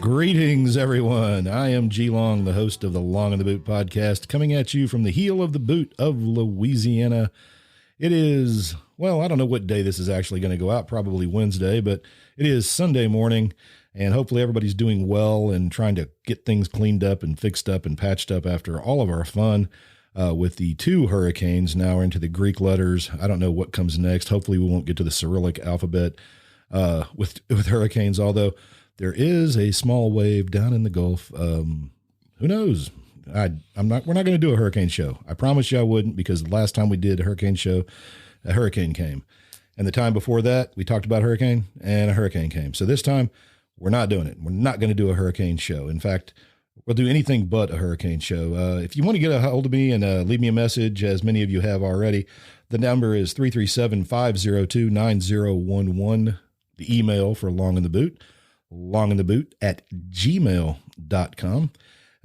Greetings, everyone. I am G Long, the host of the Long in the Boot podcast, coming at you from the heel of the boot of Louisiana. It is, well, I don't know what day this is actually going to go out, probably Wednesday, but it is Sunday morning, and hopefully everybody's doing well and trying to get things cleaned up and fixed up and patched up after all of our fun with the two hurricanes. Now we're into the Greek letters. I don't know what comes next. Hopefully we won't get to the Cyrillic alphabet with hurricanes, although there is a small wave down in the Gulf. Who knows? We're not going to do a hurricane show. I promised you I wouldn't, because the last time we did a hurricane show, a hurricane came. And the time before that, we talked about hurricane and a hurricane came. So this time we're not doing it. We're not going to do a hurricane show. In fact, we'll do anything but a hurricane show. If you want to get a hold of me and leave me a message, as many of you have already, the number is 337-502-9011. The email for Long in the Boot, longintheboot@gmail.com.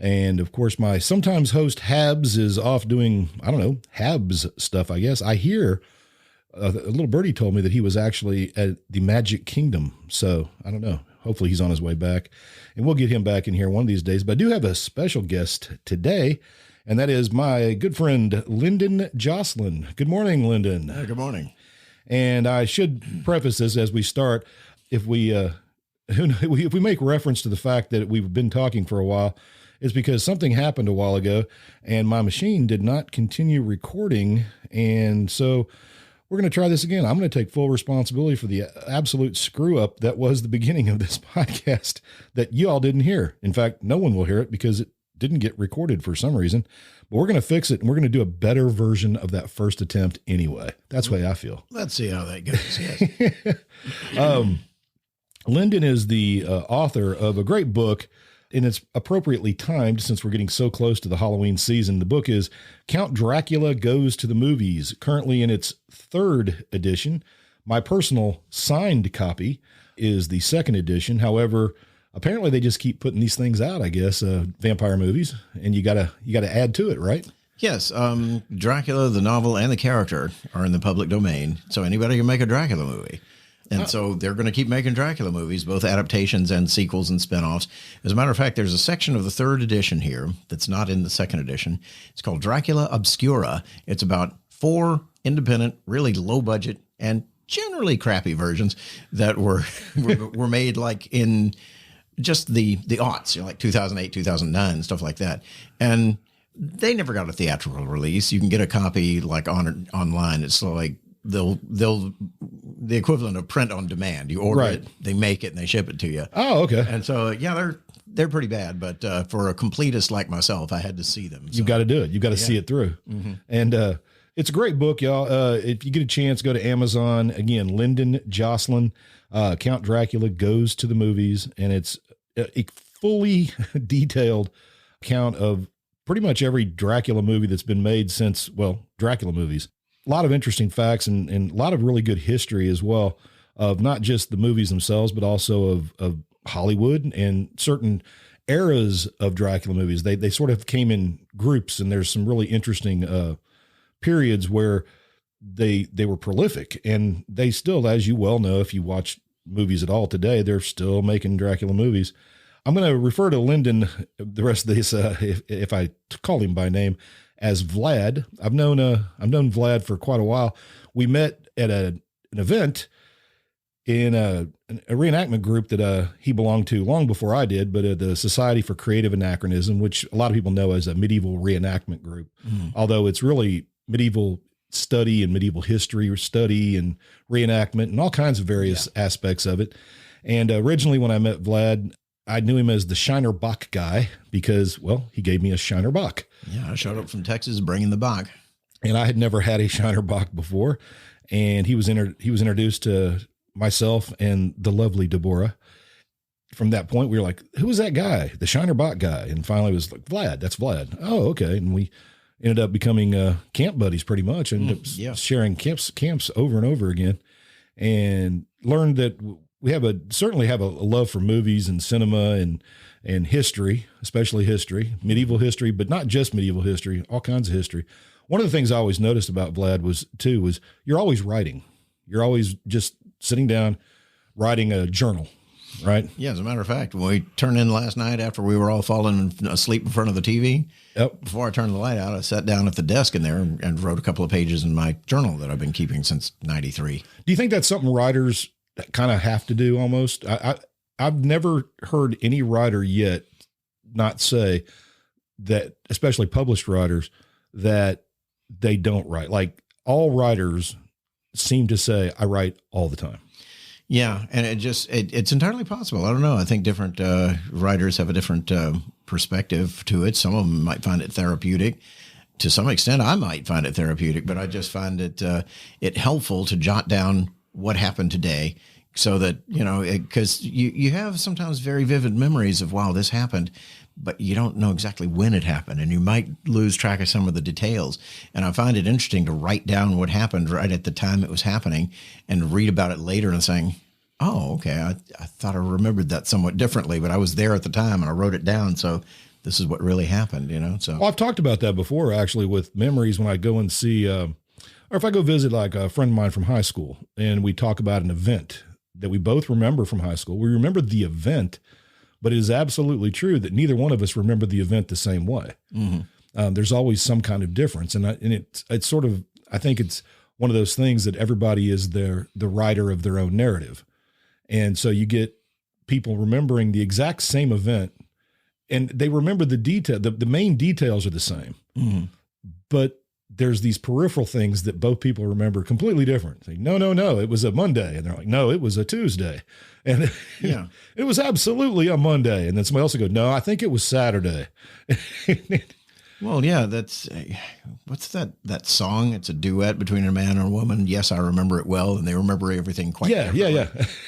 And of course, my sometimes host Habs is off doing, I don't know, Habs stuff, I guess. I hear a little birdie told me that he was actually at the Magic Kingdom. So I don't know. Hopefully he's on his way back, and we'll get him back in here one of these days. But I do have a special guest today, and that is my good friend, Lyndon Joslin. Good morning, Lyndon. Good morning. And I should preface this as we start. If we make reference to the fact that we've been talking for a while, it's because something happened a while ago and my machine did not continue recording. And so we're going to try this again. I'm going to take full responsibility for the absolute screw up that was the beginning of this podcast that you all didn't hear. In fact, no one will hear it because it didn't get recorded for some reason, but we're going to fix it, and we're going to do a better version of that first attempt anyway. That's the way I feel. Let's see how that goes. Yes. Lyndon is the author of a great book, and it's appropriately timed since we're getting so close to the Halloween season. The book is Count Dracula Goes to the Movies, currently in its third edition. My personal signed copy is the second edition. However, apparently they just keep putting these things out, I guess, vampire movies, and you gotta add to it, right? Yes. Dracula, the novel, and the character are in the public domain, so anybody can make a Dracula movie. And so they're going to keep making Dracula movies, both adaptations and sequels and spinoffs. As a matter of fact, there's a section of the third edition here that's not in the second edition. It's called Dracula Obscura. It's about 4 independent, really low budget, and generally crappy versions that were made like in just the aughts, like 2008, 2009, stuff like that. And they never got a theatrical release. You can get a copy like online. It's like they'll the equivalent of print on demand. You order it, they make it, and they ship it to you. Oh, okay. And so, yeah, they're pretty bad. But for a completist like myself, I had to see them. So. You've got to do it. You've got to see it through. Mm-hmm. And it's a great book, y'all. If you get a chance, go to Amazon. Again, Lyndon Joslin, Count Dracula Goes to the Movies. And it's a fully detailed account of pretty much every Dracula movie that's been made since, well, Dracula movies. A lot of interesting facts and a lot of really good history as well, of not just the movies themselves, but also of Hollywood and certain eras of Dracula movies. They sort of came in groups, and there's some really interesting periods where they were prolific, and they still, as you well know, if you watch movies at all today, they're still making Dracula movies. I'm going to refer to Lyndon the rest of this, if I call him by name, as Vlad. I've known Vlad for quite a while. We met at an event in a reenactment group that he belonged to long before I did, but the Society for Creative Anachronism, which a lot of people know as a medieval reenactment group, although it's really medieval study and medieval history study and reenactment and all kinds of various aspects of it. And originally when I met Vlad, I knew him as the Shiner Bock guy because, well, he gave me a Shiner Bock. Yeah, I showed up from Texas bringing the Bock. And I had never had a Shiner Bock before. And he was introduced to myself and the lovely Deborah. From that point, we were like, who was that guy? The Shiner Bock guy. And finally it was like, Vlad, that's Vlad. Oh, okay. And we ended up becoming camp buddies pretty much, and sharing camps over and over again, and learned that we certainly have a love for movies and cinema and history, especially history, medieval history, but not just medieval history, all kinds of history. One of the things I always noticed about Vlad was you're always writing. You're always just sitting down, writing a journal. right? Yeah, as a matter of fact, when we turned in last night after we were all falling asleep in front of the TV, before I turned the light out, I sat down at the desk in there and wrote a couple of pages in my journal that I've been keeping since '93. Do you think that's something writers kind of have to do almost? I've never heard any writer yet not say that, especially published writers, that they don't write. Like all writers seem to say, I write all the time. Yeah, and it's entirely possible. I don't know. I think different writers have a different perspective to it. Some of them might find it therapeutic. To some extent, I might find it therapeutic, but I just find it helpful to jot down what happened today, so that, because you have sometimes very vivid memories of, wow, this happened, but you don't know exactly when it happened, and you might lose track of some of the details. And I find it interesting to write down what happened right at the time it was happening and read about it later and saying, oh, okay, I thought I remembered that somewhat differently, but I was there at the time and I wrote it down. So this is what really happened, So well, I've talked about that before, actually, with memories when I go and see, or if I go visit like a friend of mine from high school and we talk about an event that we both remember from high school. We remember the event, but it is absolutely true that neither one of us remember the event the same way. Mm-hmm. There's always some kind of difference. And it's sort of, I think it's one of those things that everybody is the writer of their own narrative. And so you get people remembering the exact same event, and they remember the detail. The main details are the same, but there's these peripheral things that both people remember completely different. Say, no, it was a Monday. And they're like, no, it was a Tuesday. And yeah, it was absolutely a Monday. And then somebody else will go, no, I think it was Saturday. Well, yeah, that's what's that song? It's a duet between a man and a woman. Yes, I remember it well, and they remember everything quite differently.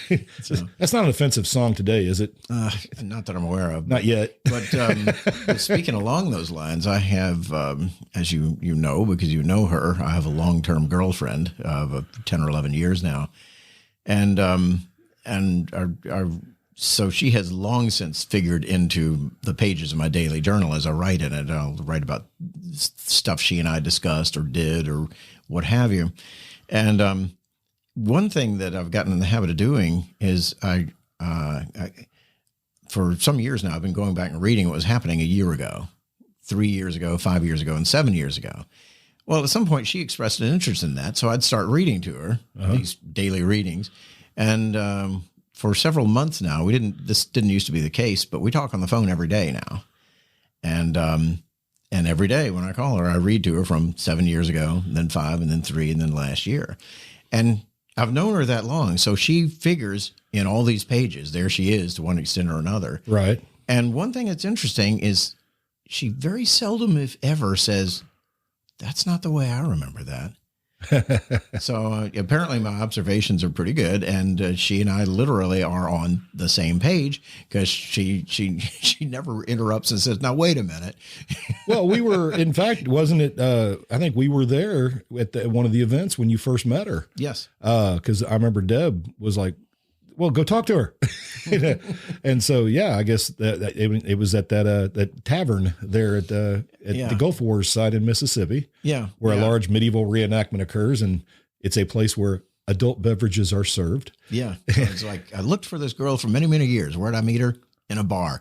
Yeah. So, that's not an offensive song today, is it? Not that I'm aware of. Not yet. But speaking along those lines, I have, as you know, because you know her, I have a long-term girlfriend of 10 or 11 years now, and so she has long since figured into the pages of my daily journal as I write in it. I'll write about stuff she and I discussed or did or what have you. And one thing that I've gotten in the habit of doing is I for some years now, I've been going back and reading what was happening a year ago, 3 years ago, 5 years ago, and 7 years ago. Well, at some point she expressed an interest in that. So I'd start reading to her these daily readings. And, for several months now, this didn't used to be the case, but we talk on the phone every day now. And every day when I call her, I read to her from 7 years ago, and then 5, and then 3, and then last year. And I've known her that long. So she figures in all these pages, there she is to one extent or another. Right. And one thing that's interesting is she very seldom, if ever, says, that's not the way I remember that. So apparently my observations are pretty good, and she and I literally are on the same page, because she never interrupts and says, now wait a minute. Well, we were, in fact, wasn't it, I think we were there at one of the events when you first met her. Yes. Because I remember Deb was like, well, go talk to her. And so, yeah, I guess that it was at that tavern there at the Gulf Wars site in Mississippi. Yeah. Where a large medieval reenactment occurs, and it's a place where adult beverages are served. Yeah. So it's like, I looked for this girl for many, many years. Where'd I meet her? In a bar.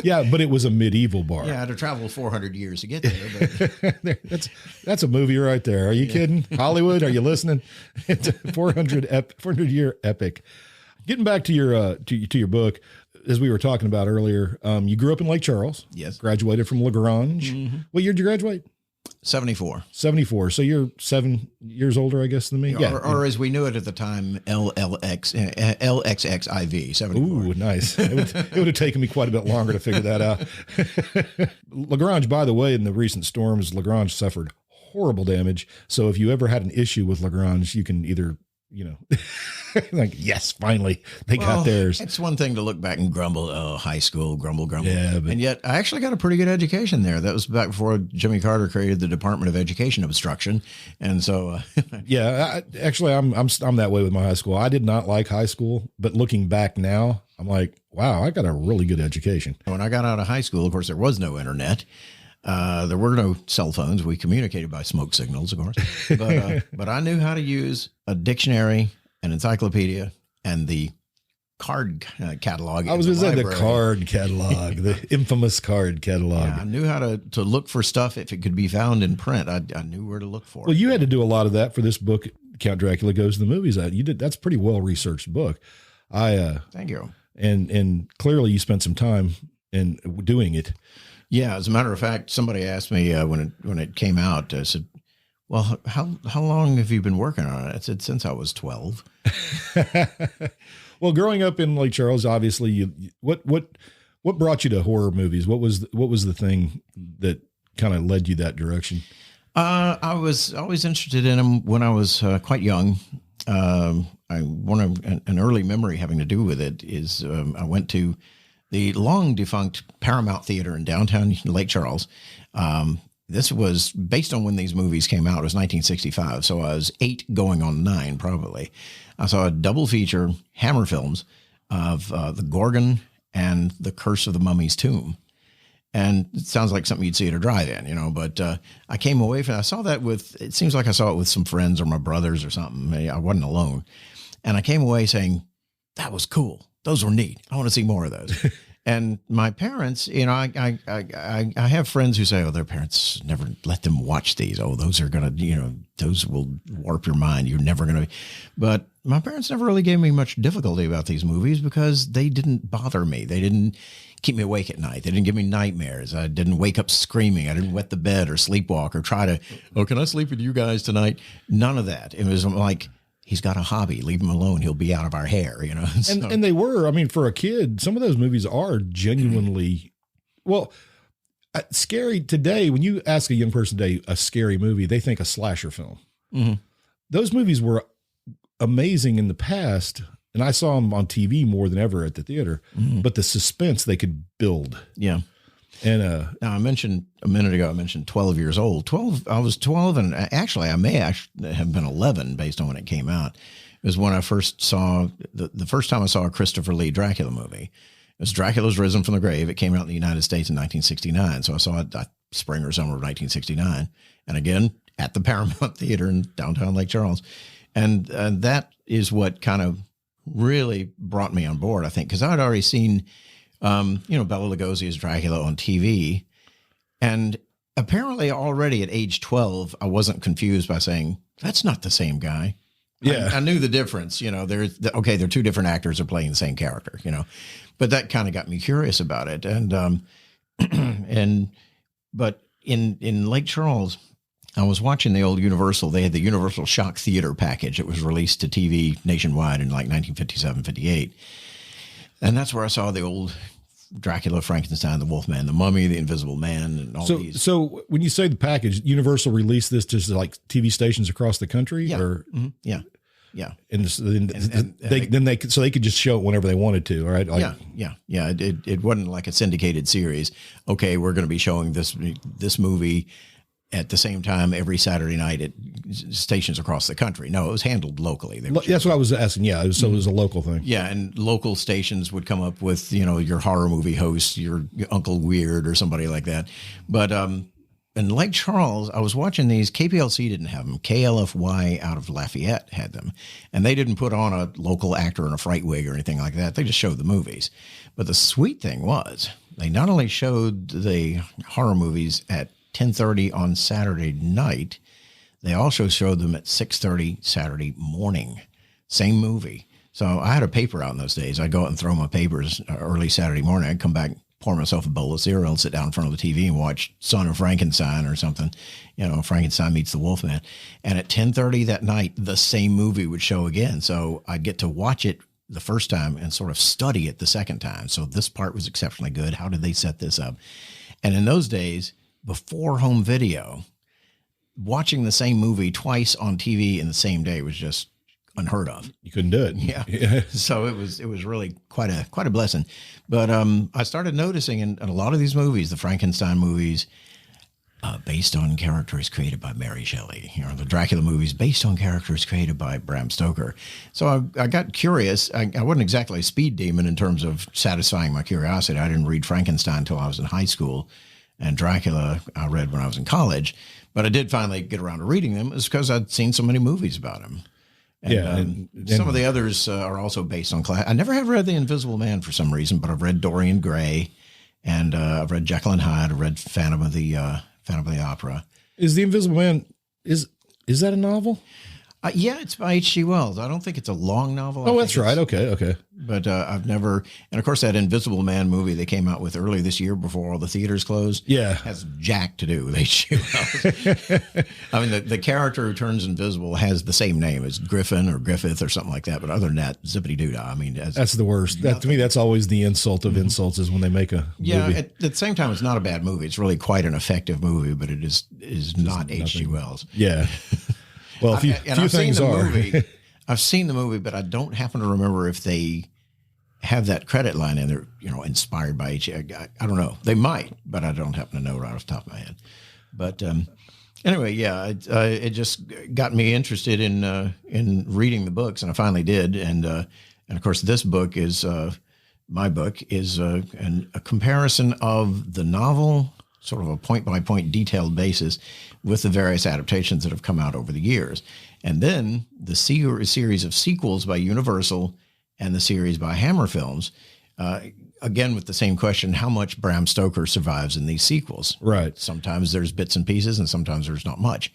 Yeah, but it was a medieval bar. Yeah, I had to travel 400 years to get there. But that's a movie right there. Are you kidding? Hollywood, are you listening? It's a 400-year epic. Getting back to your book, as we were talking about earlier, you grew up in Lake Charles. Yes. Graduated from LaGrange. Mm-hmm. What year did you graduate? 74. 74. So you're 7 years older, I guess, than me. Yeah. Or as we knew it at the time, LXXIV, 74. Ooh, nice. It would have taken me quite a bit longer to figure that out. LaGrange, by the way, in the recent storms, LaGrange suffered horrible damage. So if you ever had an issue with LaGrange, you can either, like, yes, finally they got theirs. It's one thing to look back and grumble, high school, grumble. Yeah, and yet I actually got a pretty good education there. That was back before Jimmy Carter created the Department of Education Obstruction. And so, yeah, I'm that way with my high school. I did not like high school, but looking back now, I'm like, wow, I got a really good education. When I got out of high school, of course, there was no internet. There were no cell phones. We communicated by smoke signals, of course. But I knew how to use a dictionary, an encyclopedia, and the card catalog. I was going to say the card catalog, the infamous card catalog. Yeah, I knew how to look for stuff if it could be found in print. I knew where to look for it. Well, you had to do a lot of that for this book, Count Dracula Goes to the Movies. You did. That's a pretty well researched book. Thank you. And clearly you spent some time in doing it. Yeah, as a matter of fact, somebody asked me when it came out. I said, "Well, how long have you been working on it?" I said, "Since I was 12." Well, growing up in Lake Charles, obviously, what brought you to horror movies? What was the thing that kind of led you that direction? I was always interested in them when I was quite young. An early memory having to do with it is I went to the long defunct Paramount Theater in downtown Lake Charles. This was based on when these movies came out. It was 1965. So I was 8 going on 9, probably. I saw a double feature Hammer films of The Gorgon and The Curse of the Mummy's Tomb. And it sounds like something you'd see at a drive-in, but I came away from it. I saw that it seems like I saw it with some friends or my brothers or something. I wasn't alone. And I came away saying, that was cool. Those were neat. I want to see more of those. And my parents, I have friends who say, oh, their parents never let them watch these. Oh, those are going to, those will warp your mind. You're never going to. But my parents never really gave me much difficulty about these movies because they didn't bother me. They didn't keep me awake at night. They didn't give me nightmares. I didn't wake up screaming. I didn't wet the bed or sleepwalk or try to, can I sleep with you guys tonight? None of that. It was like, he's got a hobby. Leave him alone. He'll be out of our hair, So. And they were, for a kid, some of those movies are genuinely, scary today. When you ask a young person today a scary movie, they think a slasher film. Mm-hmm. Those movies were amazing in the past, and I saw them on TV more than ever at the theater, but the suspense they could build. Yeah. And now I mentioned a minute ago, 12 years old. I was 12, and actually I may have been 11 based on when it came out. It was when I first saw the first time I saw a Christopher Lee Dracula movie. It was Dracula's Risen from the Grave. It came out in the United States in 1969. So I saw it spring or summer of 1969. And again, at the Paramount Theater in downtown Lake Charles. And that is what kind of really brought me on board, I think, because I had already seen Bela Lugosi's Dracula on TV. And apparently already at age 12, I wasn't confused by saying, that's not the same guy. Yeah. I knew the difference. They're two different actors are playing the same character, but that kind of got me curious about it. And, but in Lake Charles, I was watching the old Universal. They had the Universal Shock Theater package. It was released to TV nationwide in like 1957, 58. And that's where I saw the old Dracula, Frankenstein, the Wolfman, the Mummy, the Invisible Man, and all these. So when you say the package, Universal released this to like TV stations across the country? Yeah. Or Yeah. Yeah. And they could just show it whenever they wanted to, right? Yeah. It wasn't like a syndicated series. Okay, we're going to be showing this movie at the same time every Saturday night at stations across the country. No, it was handled locally. That's what I was asking. Yeah, it was a local thing. Yeah, and local stations would come up with, your horror movie host, your Uncle Weird or somebody like that. But in Lake Charles, I was watching these. KPLC didn't have them. KLFY out of Lafayette had them. And they didn't put on a local actor in a fright wig or anything like that. They just showed the movies. But the sweet thing was they not only showed the horror movies at 10:30 on Saturday night, they also showed them at 6:30 Saturday morning. Same movie. So I had a paper out in those days. I'd go out and throw my papers early Saturday morning. I'd come back, pour myself a bowl of cereal, and sit down in front of the TV and watch Son of Frankenstein or something. Frankenstein meets the Wolfman. And at 10:30 that night, the same movie would show again. So I'd get to watch it the first time and sort of study it the second time. So this part was exceptionally good. How did they set this up? And in those days, before home video, watching the same movie twice on TV in the same day was just unheard of. You couldn't do it. Yeah. So it was really quite a blessing. But I started noticing in a lot of these movies, the Frankenstein movies, based on characters created by Mary Shelley, the Dracula movies based on characters created by Bram Stoker. So I got curious. I wasn't exactly a speed demon in terms of satisfying my curiosity. I didn't read Frankenstein until I was in high school. And Dracula I read when I was in college, but I did finally get around to reading them. It's because I'd seen so many movies about him. And, Yeah, some of the others are also based on class. I never have read The Invisible Man for some reason, but I've read Dorian Gray, and I've read Jekyll and Hyde. I've read Phantom of the Opera. Is The Invisible Man, is that a novel? Yeah, it's by H.G. Wells. I don't think it's a long novel. Oh, that's right. Okay. But I've never, and of course that Invisible Man movie they came out with earlier this year before all the theaters closed. Yeah. Has jack to do with H.G. Wells. I mean, the character who turns invisible has the same name as Griffin or Griffith or something like that. But other than that, zippity doo dah. I mean, that's the worst. To me, that's always the insult of insults is when they make a movie. At the same time, it's not a bad movie. It's really quite an effective movie, but it is not H.G. Wells. Yeah. Well, a few things are. I've seen the movie, but I don't happen to remember if they have that credit line in there, inspired by H. I don't know. They might, but I don't happen to know right off the top of my head. But anyway, yeah, it just got me interested in reading the books, and I finally did. And of course, this book is my book is a comparison of the novel, sort of a point-by-point detailed basis, with the various adaptations that have come out over the years. And then the series of sequels by Universal and the series by Hammer Films, again, with the same question, how much Bram Stoker survives in these sequels? Right. Sometimes there's bits and pieces, and sometimes there's not much.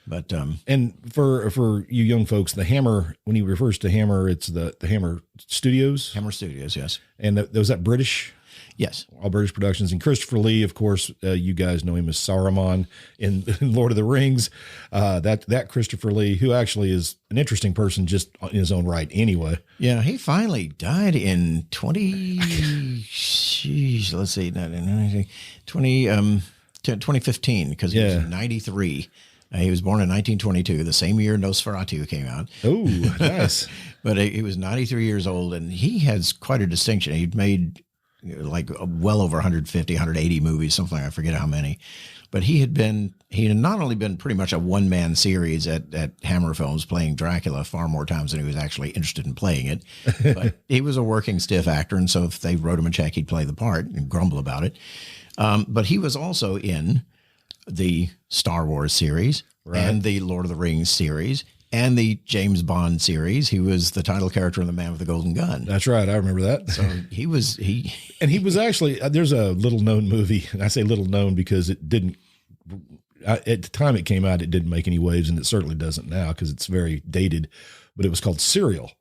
But and for you young folks, the Hammer, when he refers to Hammer, it's the Hammer Studios. Hammer Studios, yes. And was that British? Yes. All British productions. And Christopher Lee, of course, you guys know him as Saruman in Lord of the Rings. That Christopher Lee, who actually is an interesting person just in his own right anyway. Yeah, he finally died in 2015, because he was 93. He was born in 1922, the same year Nosferatu came out. Oh, nice. But he was 93 years old, and he has quite a distinction. He'd made like well over 150, 180 movies, something like I forget how many. But he had not only been pretty much a one-man series at Hammer Films playing Dracula far more times than he was actually interested in playing it, but he was a working stiff actor, and so if they wrote him a check, he'd play the part and grumble about it. But he was also in the Star Wars series and the Lord of the Rings series and the James Bond series. He was the title character in The Man with the Golden Gun. That's right. I remember that. So he was actually, there's a little known movie. And I say little known because it didn't, at the time it came out, it didn't make any waves, and it certainly doesn't now because it's very dated, but it was called Serial.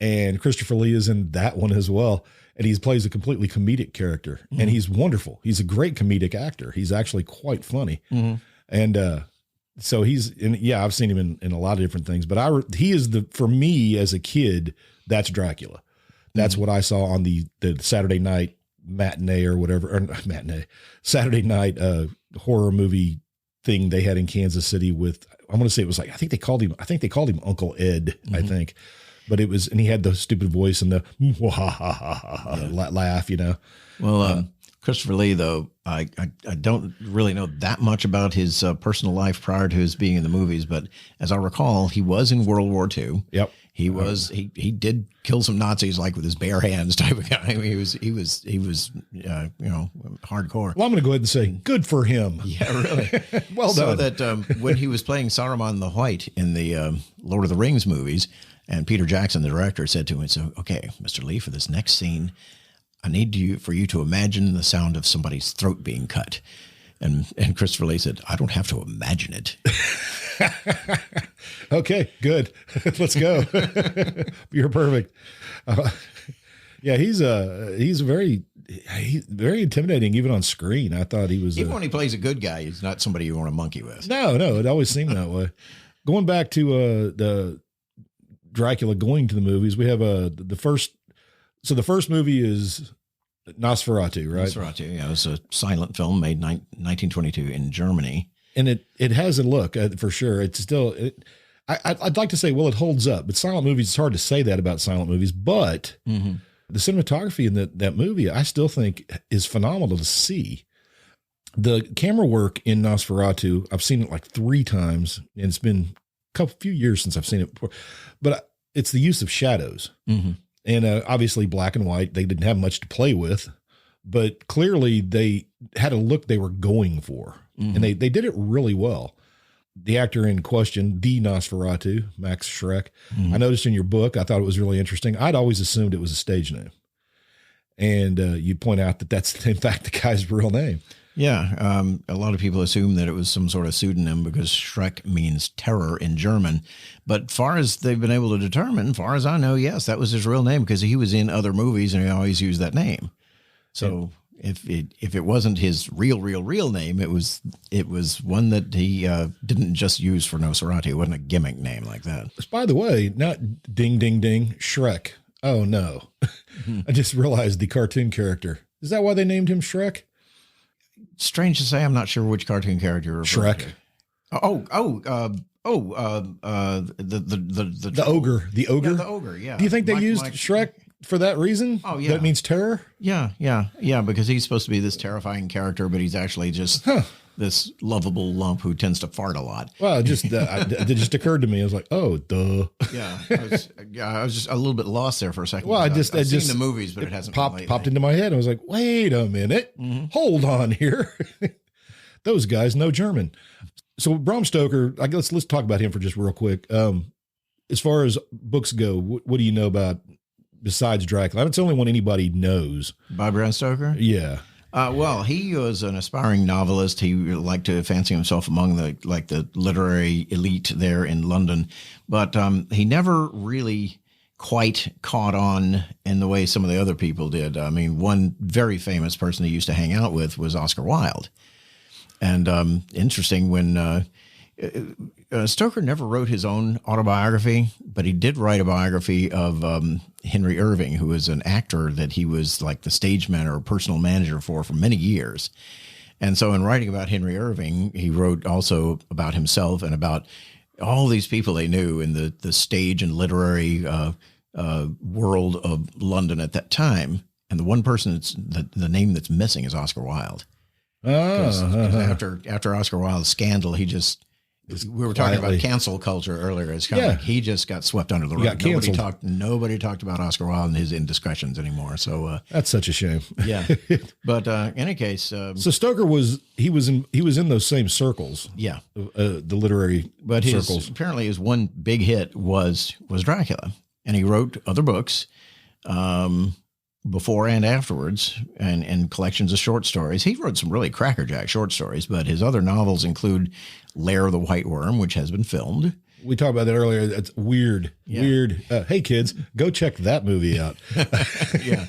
And Christopher Lee is in that one as well. And he plays a completely comedic character, and he's wonderful. He's a great comedic actor. He's actually quite funny. And, so I've seen him in a lot of different things, but he is for me as a kid, that's Dracula. That's what I saw on the Saturday night matinee or whatever, or not matinee, Saturday night horror movie thing they had in Kansas City with, I'm going to say it was like, I think they called him Uncle Ed, I think, but it was, and he had the stupid voice and the laugh, Well, Christopher Lee, though, I don't really know that much about his personal life prior to his being in the movies, but as I recall, he was in World War II. Yep. He did kill some Nazis like with his bare hands type of guy. I mean, he was hardcore. Well, I'm going to go ahead and say good for him. Yeah, really. Well done. So that when he was playing Saruman the White in the Lord of the Rings movies, and Peter Jackson, the director, said to him, "So, okay, Mr. Lee, for this next scene, I need for you to imagine the sound of somebody's throat being cut." And Christopher Lee said, "I don't have to imagine it." Okay, good. Let's go. You're perfect. He's very intimidating even on screen. I thought he was even when he plays a good guy, he's not somebody you want to monkey with. No, it always seemed that way. Going back to the Dracula going to the movies, we have the first. So the first movie is Nosferatu, right? Nosferatu, yeah. It was a silent film made 1922 in Germany. And it has a look for sure. It's still, I'd like to say, well, it holds up. But silent movies, it's hard to say that about silent movies. But the cinematography in that movie, I still think is phenomenal to see. The camera work in Nosferatu, I've seen it like 3 times. And it's been a few years since I've seen it before. But it's the use of shadows. And obviously black and white, they didn't have much to play with, but clearly they had a look they were going for, and they did it really well. the actor in question, the Nosferatu, Max Schreck. I noticed in your book, I thought it was really interesting. I'd always assumed it was a stage name. And you point out that that's, in fact, the guy's real name. Yeah. A lot of people assume that it was some sort of pseudonym because Schreck means terror in German. But far as they've been able to determine, far as I know, yes, that was his real name because he was in other movies and he always used that name. So if it wasn't his real name, it was one that he didn't just use for Nosferatu. It wasn't a gimmick name like that. By the way, not ding, ding, ding, Shrek. Oh, no. I just realized the cartoon character. Is that why they named him Shrek? Strange to say, I'm not sure which cartoon character you're referring Shrek. to. The ogre. The ogre? Yeah, the ogre, yeah. Do you think they used Shrek for that reason? Oh, yeah. That means terror? Yeah, because he's supposed to be this terrifying character, but he's actually just this lovable lump who tends to fart a lot. Well, it just occurred to me. I was like, oh, duh. Yeah, I was just a little bit lost there for a second. Well, I've seen the movies, but it hasn't popped into my head. I was like, wait a minute. Hold on here. Those guys know German. So Bram Stoker, I guess let's talk about him for just real quick. As far as books go, what do you know about besides Dracula? It's the only one anybody knows. By Bram Stoker? Yeah. Well, he was an aspiring novelist. He liked to fancy himself among the literary elite there in London, but he never really quite caught on in the way some of the other people did. I mean, one very famous person he used to hang out with was Oscar Wilde. And interesting, when Stoker never wrote his own autobiography, but he did write a biography of Henry Irving, who was an actor that he was like the stage man or personal manager for many years. And so in writing about Henry Irving, he wrote also about himself and about all these people they knew in the stage and literary world of London at that time. And the one person the name that's missing is Oscar Wilde. After Oscar Wilde's scandal, we were talking about cancel culture earlier. It's kind of like he just got swept under the rug. Nobody talked about Oscar Wilde and his indiscretions anymore. So that's such a shame. Yeah, but in any case, so Stoker was in those same circles. Yeah, the literary circles. Apparently, his one big hit was Dracula, and he wrote other books. Before and afterwards, and collections of short stories. He wrote some really crackerjack short stories, but his other novels include Lair of the White Worm, which has been filmed. We talked about that earlier. That's weird. Yeah. Weird. Hey, kids, go check that movie out. Yeah.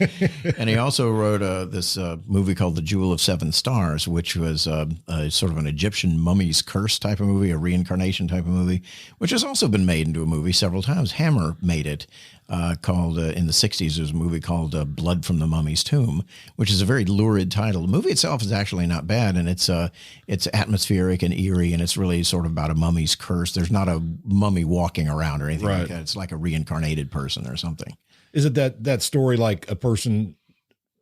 And he also wrote this movie called The Jewel of Seven Stars, which was sort of an Egyptian mummy's curse type of movie, a reincarnation type of movie, which has also been made into a movie several times. Hammer made it. Called in the 60s, there was a movie called Blood from the Mummy's Tomb, which is a very lurid title. The movie itself is actually not bad, and it's atmospheric and eerie, and it's really sort of about a mummy's curse. There's not a mummy walking around or anything like that. It's like a reincarnated person or something. Is it that story like a person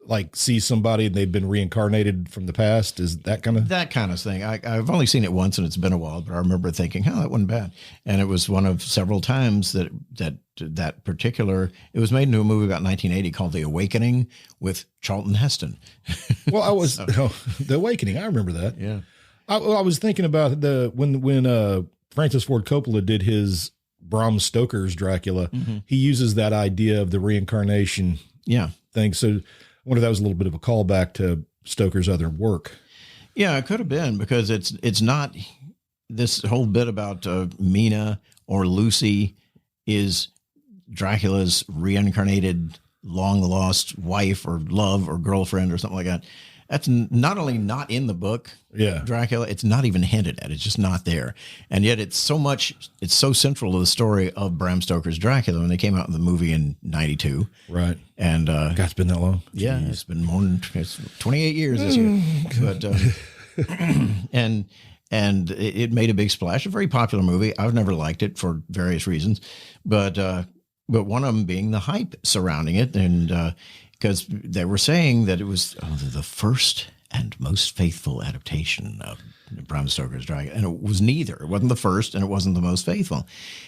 like sees somebody and they've been reincarnated from the past? Is that kind of thing? I've only seen it once and it's been a while, but I remember thinking, oh, that wasn't bad. And it was one of several times that particular, it was made into a movie about 1980 called The Awakening with Charlton Heston. Well, The Awakening. I remember that. Yeah. I was thinking about when Francis Ford Coppola did his Bram Stoker's Dracula, he uses that idea of the reincarnation thing. So I wonder if that was a little bit of a callback to Stoker's other work. Yeah, it could have been, because it's not this whole bit about Mina or Lucy is Dracula's reincarnated long lost wife or love or girlfriend or something like that. That's not only not in the book, Dracula, it's not even hinted at. It's just not there. And yet it's so central to the story of Bram Stoker's Dracula when they came out in the movie in 92. Right. And God, it's been that long. Yeah, it's been more than 28 years this year. But and it made a big splash, a very popular movie. I've never liked it for various reasons, but one of them being the hype surrounding it, and because they were saying that it was the first and most faithful adaptation of Bram Stoker's Dracula. And it was neither. It wasn't the first and it wasn't the most faithful.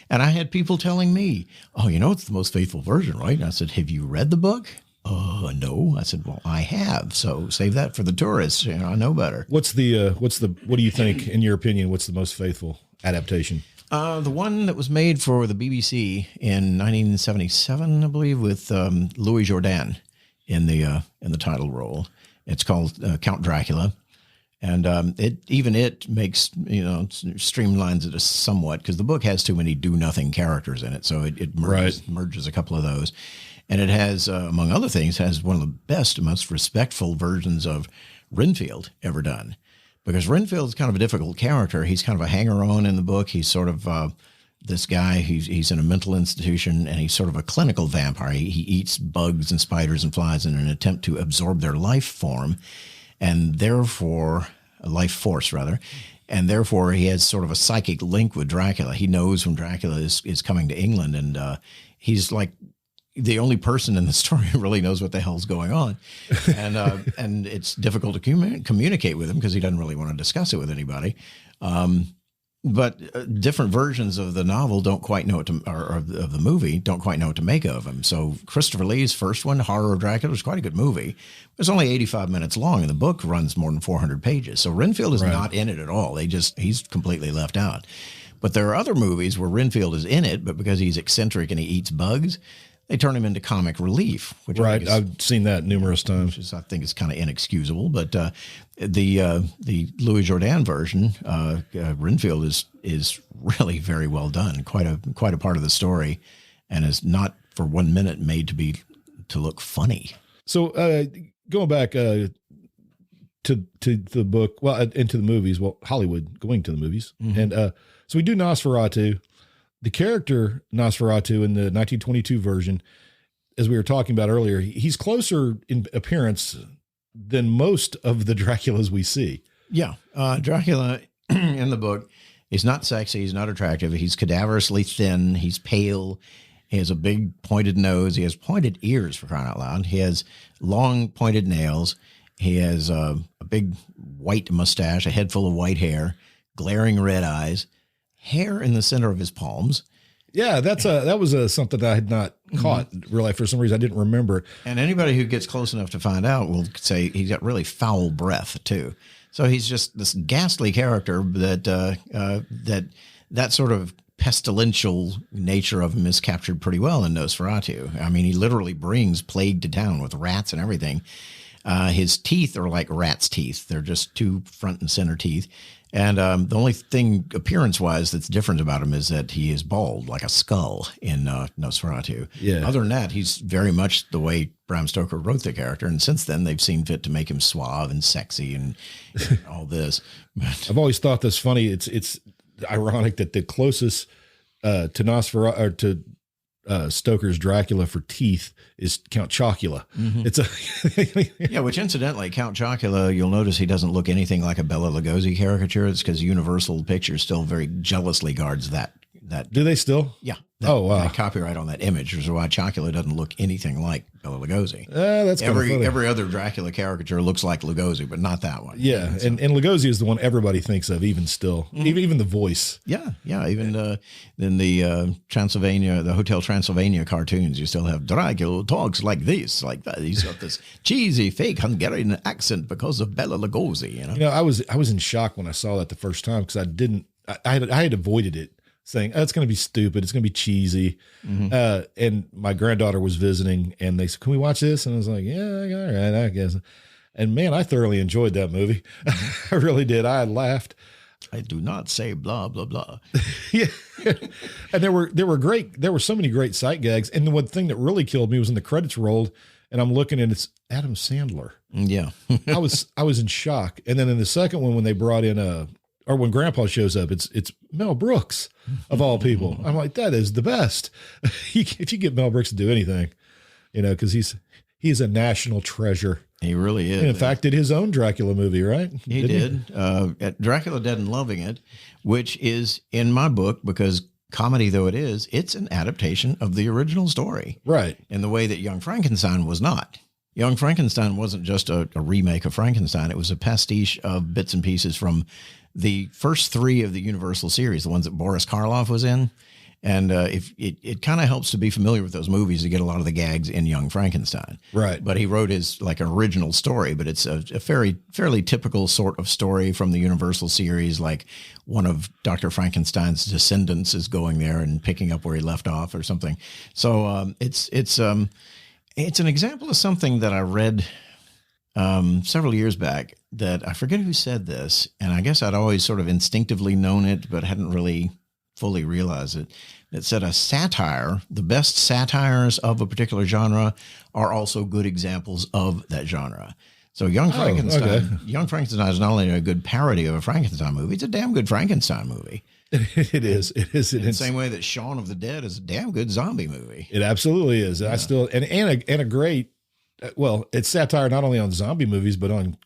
And I had people telling me, oh, it's the most faithful version, right? And I said, have you read the book? No. I said, well, I have. So save that for the tourists. I know better. What do you think, in your opinion, what's the most faithful adaptation? The one that was made for the BBC in 1977, I believe, with Louis Jourdan in the title role. It's called Count Dracula, and it makes streamlines it somewhat because the book has too many do nothing characters in it, so it merges a couple of those, and it has, among other things, has one of the best, most respectful versions of Renfield ever done. Because Renfield is kind of a difficult character. He's kind of a hanger-on in the book. He's sort of this guy. He's in a mental institution, and he's sort of a clinical vampire. He eats bugs and spiders and flies in an attempt to absorb their life form, and therefore a life force rather. And therefore, he has sort of a psychic link with Dracula. He knows when Dracula is coming to England, and he's like the only person in the story who really knows what the hell's going on. And it's difficult to communicate with him because he doesn't really want to discuss it with anybody. But different versions of the novel don't quite know what to, or of the movie don't quite know what to make of him. So Christopher Lee's first one, Horror of Dracula, was quite a good movie. It's only 85 minutes long, and the book runs more than 400 pages. So Renfield is not in it at all. He's completely left out. But there are other movies where Renfield is in it, but because he's eccentric and he eats bugs, they turn him into comic relief. Which I've seen that numerous times. I think it's kind of inexcusable. But the Louis Jourdan version, Renfield is really very well done. Quite a part of the story, and is not for 1 minute made to look funny. So going back to the book, into the movies. Well, Hollywood going to the movies, and so we do Nosferatu. The character Nosferatu in the 1922 version, as we were talking about earlier, he's closer in appearance than most of the Draculas we see. Yeah. Dracula in the book, he's not sexy. He's not attractive. He's cadaverously thin. He's pale. He has a big pointed nose. He has pointed ears, for crying out loud. He has long pointed nails. He has a big white mustache, a head full of white hair, glaring red eyes, hair in the center of his palms. Yeah, that was something that I had not caught really. For some reason, I didn't remember. And anybody who gets close enough to find out will say he's got really foul breath too. So he's just this ghastly character that sort of pestilential nature of him is captured pretty well in Nosferatu. I mean, he literally brings plague to town with rats and everything. His teeth are like rat's teeth. They're just two front and center teeth. And the only thing appearance-wise that's different about him is that he is bald, like a skull in Nosferatu. Yeah. Other than that, he's very much the way Bram Stoker wrote the character. And since then, they've seen fit to make him suave and sexy and all this. I've always thought this funny. It's ironic that the closest to Nosferatu or to Stoker's Dracula for teeth is Count Chocula. It's yeah, which incidentally, Count Chocula, you'll notice he doesn't look anything like a Bela Lugosi caricature. It's because Universal Pictures still very jealously guards that. Do they still? Yeah. Wow. That copyright on that image, which is why Chocula doesn't look anything like Bela Lugosi. That's every other Dracula caricature looks like Lugosi, but not that one. Yeah, and Lugosi is the one everybody thinks of, even still, even the voice. Yeah. Even in the Transylvania, the Hotel Transylvania cartoons, you still have Dracula talks like this, like that. He's got this cheesy fake Hungarian accent because of Bela Lugosi. You know, I was in shock when I saw that the first time because I had avoided it, saying, oh, it's going to be stupid. It's going to be cheesy. And my granddaughter was visiting and they said, can we watch this? And I was like, yeah, all right, I guess. And man, I thoroughly enjoyed that movie. I really did. I laughed. I do not say blah, blah, blah. Yeah. And there were so many great sight gags. And the one thing that really killed me was when the credits rolled and I'm looking and it's Adam Sandler. Yeah. I was in shock. And then in the second one, when they brought in or when Grandpa shows up, it's Mel Brooks of all people. I'm like, that is the best. If you get Mel Brooks to do anything, because he's a national treasure. He really is. And in fact, did his own Dracula movie, right? He did. Dracula Dead and Loving It, which is in my book, because comedy though it is, it's an adaptation of the original story. Right. In the way that Young Frankenstein was not. Young Frankenstein wasn't just a remake of Frankenstein. It was a pastiche of bits and pieces from the first three of the Universal series, the ones that Boris Karloff was in. And if it kind of helps to be familiar with those movies to get a lot of the gags in Young Frankenstein. Right. But he wrote his like an original story, but it's a fairly typical sort of story from the Universal series. Like one of Dr. Frankenstein's descendants is going there and picking up where he left off or something. So it's an example of something that I read several years back that I forget who said this. And I guess I'd always sort of instinctively known it, but hadn't really fully realize it. It said a satire, the best satires of a particular genre are also good examples of that genre. So Young Frankenstein is not only a good parody of a Frankenstein movie, it's a damn good Frankenstein movie. It is. It is. In the same way that Shaun of the Dead is a damn good zombie movie. It absolutely is. Yeah. I still, and a great, well, it's satire not only on zombie movies, but on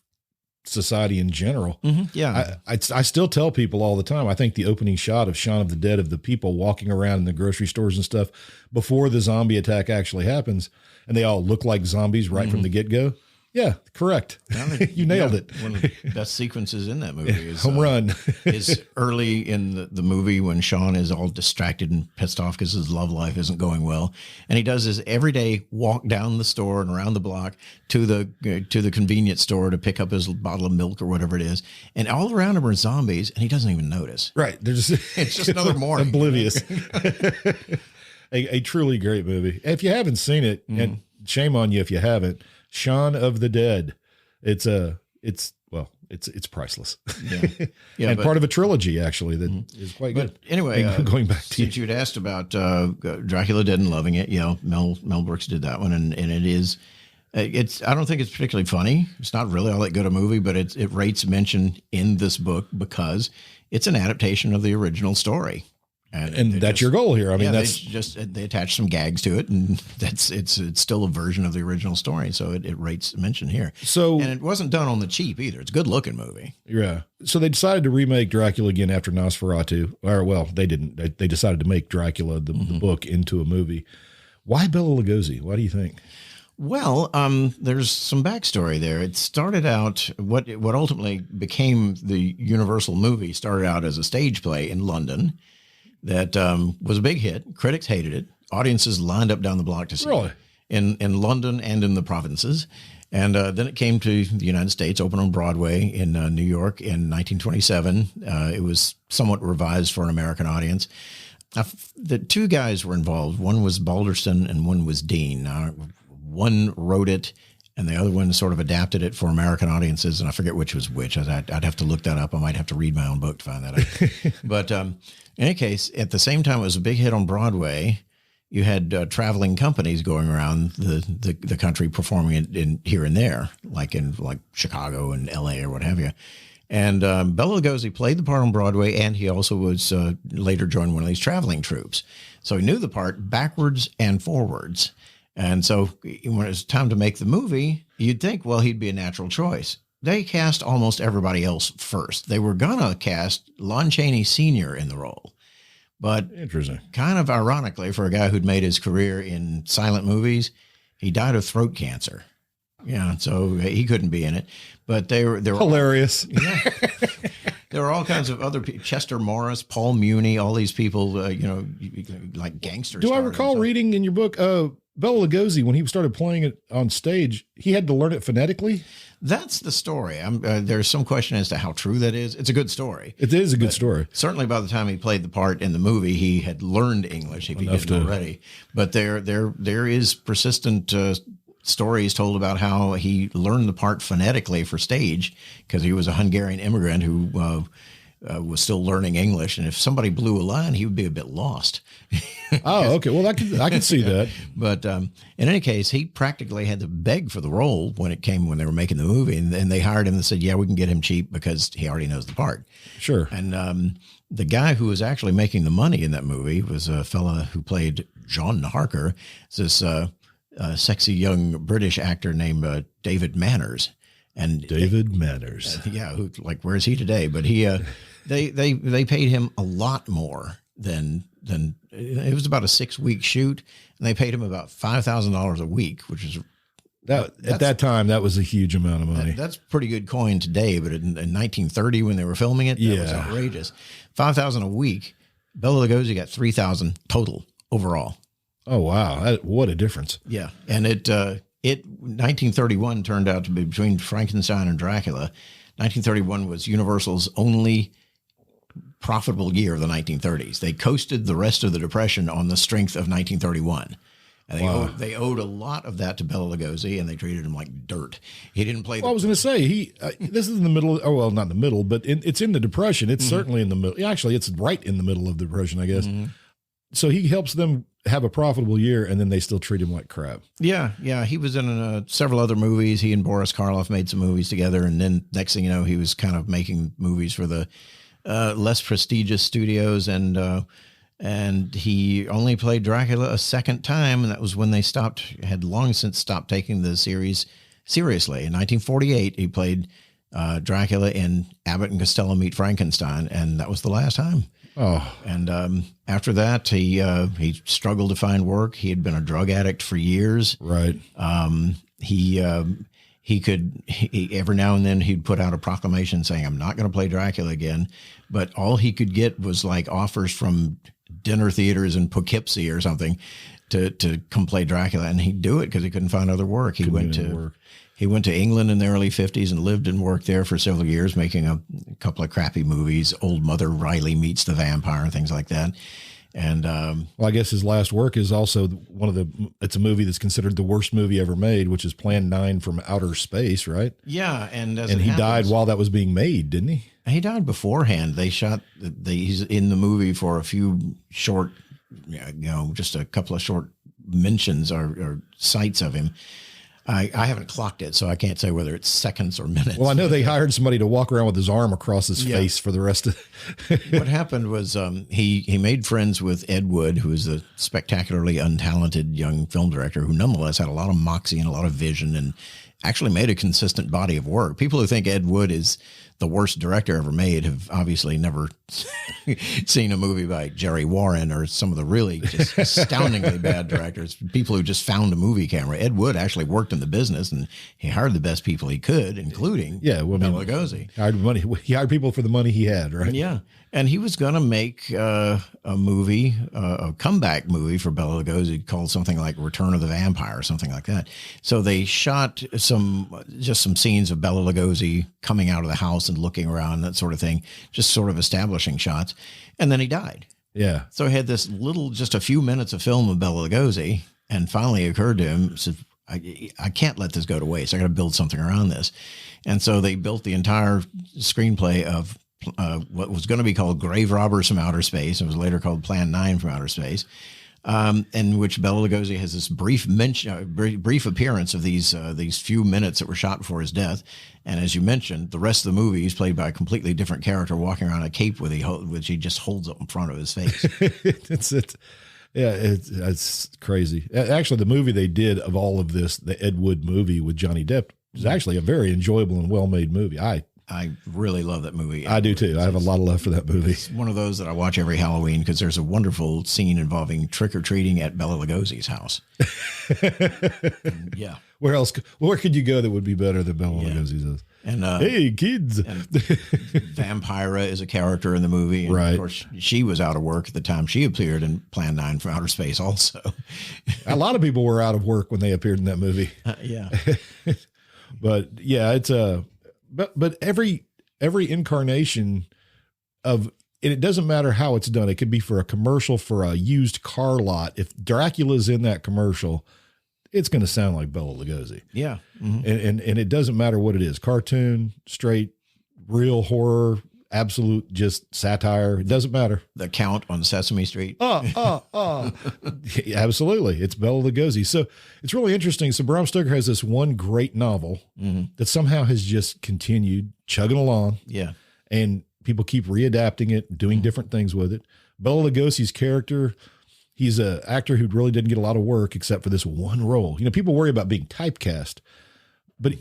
society in general. Mm-hmm. Yeah. I still tell people all the time, I think the opening shot of Shaun of the Dead, of the people walking around in the grocery stores and stuff before the zombie attack actually happens, and they all look like zombies right from the get-go. Yeah, correct. You nailed it. One of the best sequences in that movie is home run. Is early in the movie when Sean is all distracted and pissed off because his love life isn't going well, and he does his everyday walk down the store and around the block to the convenience store to pick up his bottle of milk or whatever it is, and all around him are zombies, and he doesn't even notice. Right? It's just another morning. Oblivious. a truly great movie. If you haven't seen it, and shame on you if you haven't. Shaun of the Dead. It's priceless. Yeah. And part of a trilogy actually that is quite good. Anyway, going back to since you'd asked about Dracula Dead and Loving It, Mel Brooks did that one, and it is. I don't think it's particularly funny. It's not really all that good a movie, but it rates mention in this book because it's an adaptation of the original story. And that's your goal here. I mean, they attach some gags to it, and it's still a version of the original story. So it rates mention here. And it wasn't done on the cheap either. It's a good looking movie. Yeah. So they decided to remake Dracula again after Nosferatu, or well, they didn't. They decided to make Dracula the book into a movie. Why Bela Lugosi? What do you think? Well, there's some backstory there. It started out what ultimately became the Universal movie. Started out as a stage play in London. That was a big hit. Critics hated it. Audiences lined up down the block to see it in London and in the provinces. And then it came to the United States, opened on Broadway in New York in 1927. It was somewhat revised for an American audience. The two guys were involved. One was Balderston and one was Dean. One wrote it, and the other one sort of adapted it for American audiences, and I forget which was which. I'd have to look that up. I might have to read my own book to find that out. But in any case, at the same time it was a big hit on Broadway, you had traveling companies going around the country performing it in here and there, like in Chicago and L.A. or what have you. And Bela Lugosi played the part on Broadway, and he also was later joined one of these traveling troupes. So he knew the part backwards and forwards. And so when it was time to make the movie, you'd think, well, he'd be a natural choice. They cast almost everybody else first. They were going to cast Lon Chaney Sr. in the role. But interesting, kind of ironically, for a guy who'd made his career in silent movies, he died of throat cancer. Yeah, so he couldn't be in it. But they were hilarious. Yeah. There were all kinds of other people, Chester Morris, Paul Muni, all these people, like gangsters. Do I recall reading in your book, Bela Lugosi, when he started playing it on stage, he had to learn it phonetically? That's the story. There's some question as to how true that is. It's a good story. It is a good story. Certainly by the time he played the part in the movie, he had learned English, if he didn't already. But there is persistent stories told about how he learned the part phonetically for stage because he was a Hungarian immigrant who was still learning English. And if somebody blew a line, he would be a bit lost. Oh, okay. Well, I can see that. But in any case, he practically had to beg for the role when they were making the movie. And they hired him and said, yeah, we can get him cheap because he already knows the part. Sure. And the guy who was actually making the money in that movie was a fella who played John Harker. It's this sexy young British actor named David Manners. And David Manners. Yeah. Where is he today? But he, they paid him a lot more than it was about a 6-week shoot, and they paid him about $5,000 a week, which is at that time, that was a huge amount of money. That's pretty good coin today, but in 1930 when they were filming it, that was outrageous. $5,000 a week Bela Lugosi got 3,000 total overall. Oh, wow. What a difference. Yeah. And it 1931 turned out to be between Frankenstein and Dracula. 1931 was Universal's only profitable year of the 1930s. They coasted the rest of the Depression on the strength of 1931. And they owed a lot of that to Bela Lugosi, and they treated him like dirt. He didn't play. Well, I was going to say this is in the middle. Oh, well, not in the middle, but it's in the Depression. It's certainly in the middle. Actually, it's right in the middle of the Depression, I guess. So he helps them have a profitable year, and then they still treat him like crap. Yeah. He was in several other movies. He and Boris Karloff made some movies together, and then next thing you know, he was kind of making movies for the less prestigious studios, and he only played Dracula a second time, and that was when they had long since stopped taking the series seriously. In 1948, he played Dracula in Abbott and Costello Meet Frankenstein, and that was the last time. Oh, and after that, he struggled to find work. He had been a drug addict for years. Right. He every now and then he'd put out a proclamation saying, "I'm not going to play Dracula again," but all he could get was like offers from dinner theaters in Poughkeepsie or something to come play Dracula, and he'd do it because he couldn't find other work. He went to England in the early 50s and lived and worked there for several years, making a couple of crappy movies, Old Mother Riley Meets the Vampire and things like that. And well, I guess his last work is also it's a movie that's considered the worst movie ever made, which is Plan 9 from Outer Space, right? Yeah. And he died while that was being made, didn't he? He died beforehand. They shot he's in the movie for a few short, just a couple of short mentions or sights of him. I haven't clocked it, so I can't say whether it's seconds or minutes. Well, I know they hired somebody to walk around with his arm across his face for the rest of What happened was he made friends with Ed Wood, who is a spectacularly untalented young film director who nonetheless had a lot of moxie and a lot of vision and actually made a consistent body of work. People who think Ed Wood is the worst director ever made have obviously never seen a movie by Jerry Warren or some of the really just astoundingly bad directors, people who just found a movie camera. Ed Wood actually worked in the business, and he hired the best people he could, including Bela Lugosi. He hired people for the money he had, right? Yeah. And he was going to make a movie, a comeback movie for Bela Lugosi called something like Return of the Vampire or something like that. So they shot some scenes of Bela Lugosi coming out of the house and looking around, that sort of thing, just sort of establishing shots. And then he died. Yeah. So he had this just a few minutes of film of Bela Lugosi, and finally it occurred to him, said, I can't let this go to waste. I got to build something around this. And so they built the entire screenplay of what was going to be called Grave Robbers from Outer Space. It was later called Plan 9 from Outer Space, in which Bela Lugosi has this brief appearance of these few minutes that were shot before his death. And as you mentioned, the rest of the movie is played by a completely different character walking around a cape which he just holds up in front of his face. It's crazy. Actually, the movie they did of all of this, the Ed Wood movie with Johnny Depp, is actually a very enjoyable and well-made movie. I really love that movie. I do too. I have a lot of love for that movie. It's one of those that I watch every Halloween because there's a wonderful scene involving trick-or-treating at Bela Lugosi's house. Yeah. Where could you go that would be better than Bela Lugosi's house? And hey, kids. And Vampira is a character in the movie. And right. Of course, she was out of work at the time she appeared in Plan 9 from Outer Space also. A lot of people were out of work when they appeared in that movie. Yeah. But yeah, it's But every incarnation of, and it doesn't matter how it's done. It could be for a commercial for a used car lot. If Dracula's in that commercial, it's going to sound like Bela Lugosi. Yeah. Mm-hmm. And it doesn't matter what it is. Cartoon, straight, real horror, absolute just satire. It doesn't matter. The Count on Sesame Street. Absolutely. It's Bela Lugosi. So it's really interesting. So Bram Stoker has this one great novel that somehow has just continued chugging along. Yeah. And people keep readapting it, doing different things with it. Bela Lugosi's character, he's an actor who really didn't get a lot of work except for this one role. You know, people worry about being typecast, but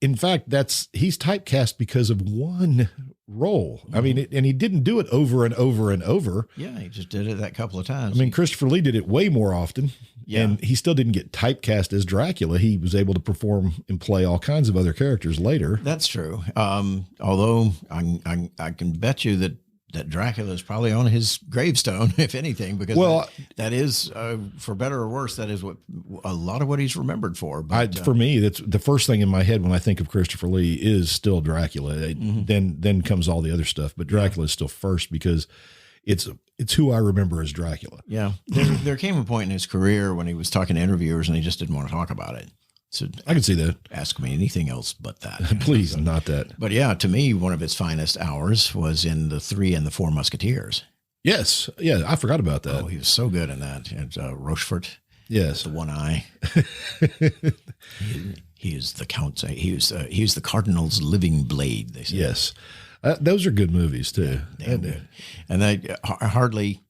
in fact, he's typecast because of one role. I mean, and he didn't do it over and over and over. Yeah, he just did it that couple of times. I mean, Christopher Lee did it way more often. Yeah. And he still didn't get typecast as Dracula. He was able to perform and play all kinds of other characters later. That's true. Although I can bet you that that Dracula is probably on his gravestone, if anything, because that is, for better or worse, that is what a lot of what he's remembered for. But, for me, that's the first thing in my head when I think of Christopher Lee is still Dracula. Then comes all the other stuff, but Dracula is still first because it's who I remember as Dracula. Yeah, there came a point in his career when he was talking to interviewers and he just didn't want to talk about it. So I can see that. Ask me anything else but that. Please, not that. But yeah, to me, one of his finest hours was in The Three and the Four Musketeers. Yes. Yeah, I forgot about that. Oh, he was so good in that. And Rochefort. Yes. The one eye. he is the Count's. He is the Cardinal's living blade, they say. Yes. Those are good movies, too. Yeah, good. And hardly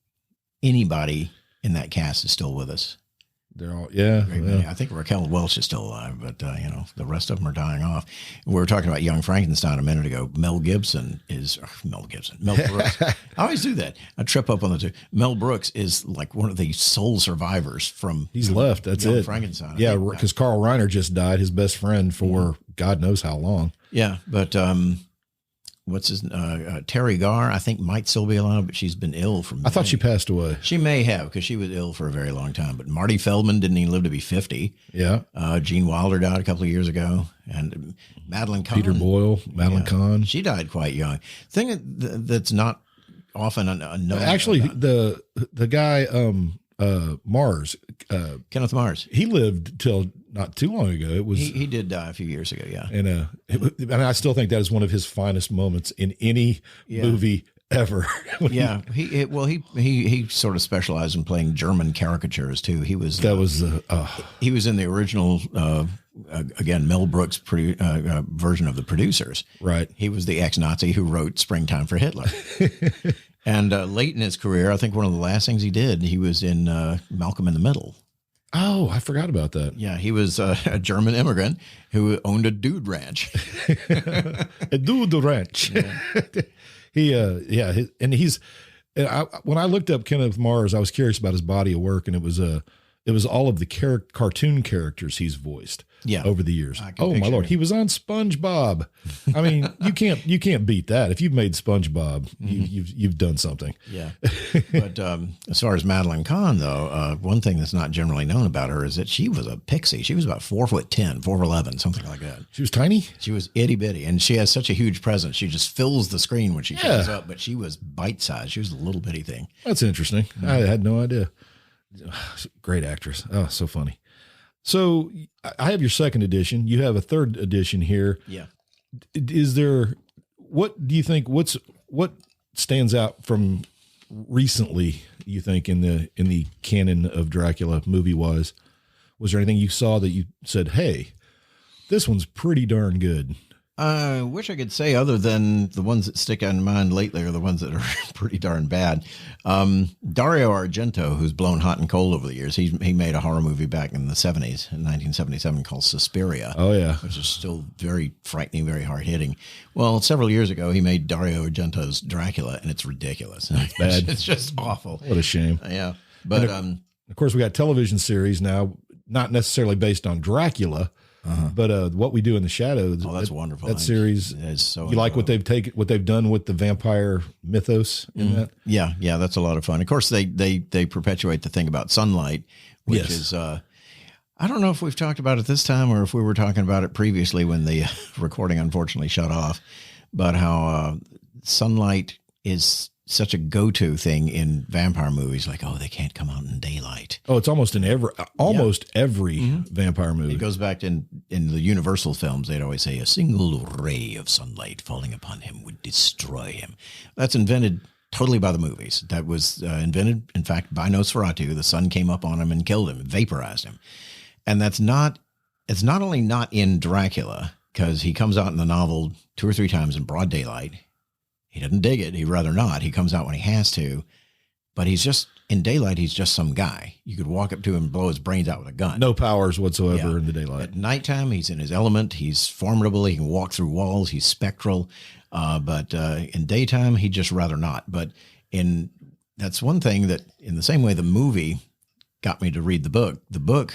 anybody in that cast is still with us. They're all, yeah. I think Raquel Welch is still alive, but the rest of them are dying off. We were talking about Young Frankenstein a minute ago. Mel Brooks. I always do that. I trip up on the two. Mel Brooks is like one of the sole survivors from. He's left. That's Young it. Frankenstein. Yeah, because Carl Reiner just died. His best friend for God knows how long. Yeah, but what's his Terry Garr, I think might still be alive, but she's been ill for I thought she passed away. She may have, because she was ill for a very long time. But Marty Feldman didn't even live to be 50. Yeah. Gene Wilder died a couple of years ago. And Madeline Kahn. Peter Boyle, Madeline Kahn. She died quite young. Thing that's not often unknown. Actually, the guy, Mars. Kenneth Mars. He lived till not too long ago. It was he did die a few years ago. Yeah, and I still think that is one of his finest moments in any movie ever. Yeah, he sort of specialized in playing German caricatures too. He was he was in the original again Mel Brooks version of The Producers. Right. He was the ex-Nazi who wrote Springtime for Hitler. And late in his career, I think one of the last things he did, he was in Malcolm in the Middle. Oh, I forgot about that. Yeah, he was a German immigrant who owned a dude ranch. A dude ranch. Yeah. When I looked up Kenneth Mars, I was curious about his body of work, and it was all of the cartoon characters he's voiced over the years. Oh my Lord. He was on SpongeBob. I mean, you can't beat that. If you've made SpongeBob, you've done something. Yeah. But as far as Madeline Kahn, though, one thing that's not generally known about her is that she was a pixie. She was about 4'10", 4'11", something like that. She was tiny? She was itty bitty, and she has such a huge presence. She just fills the screen when she shows up, but she was bite-sized. She was a little bitty thing. That's interesting. I had no idea. Great actress. Oh, so funny. So I have your second edition. You have a third edition here. Yeah. What do you think, what stands out from recently, you think, in the canon of Dracula movie wise? Was there anything you saw that you said, hey, this one's pretty darn good? I wish I could say other than the ones that stick out in mind lately are the ones that are pretty darn bad. Dario Argento, who's blown hot and cold over the years, he made a horror movie back in the 70s, in 1977, called Suspiria. Oh, yeah. Which is still very frightening, very hard-hitting. Well, several years ago, he made Dario Argento's Dracula, and it's ridiculous. It's bad. It's just awful. What a shame. Yeah. But of course, we got television series now, not necessarily based on Dracula, but What We Do in the Shadows. Oh, that's wonderful. That series is so. You like what they've done with the vampire mythos in that? Yeah, that's a lot of fun. Of course, they perpetuate the thing about sunlight, which is I don't know if we've talked about it this time or if we were talking about it previously when the recording unfortunately shut off, but how sunlight is such a go-to thing in vampire movies. Like, oh, they can't come out in daylight. Oh, it's almost in every vampire movie. It goes back in the Universal films. They'd always say a single ray of sunlight falling upon him would destroy him. That's invented totally by the movies. That was invented, in fact, by Nosferatu. The sun came up on him and killed him, vaporized him. And it's not only not in Dracula, because he comes out in the novel 2 or 3 times in broad daylight. He doesn't dig it. He'd rather not. He comes out when he has to. But he's just, in daylight, he's just some guy. You could walk up to him and blow his brains out with a gun. No powers whatsoever in the daylight. At nighttime, he's in his element. He's formidable. He can walk through walls. He's spectral. But in daytime, he'd just rather not. But that's one thing that, in the same way the movie got me to read the book. The book,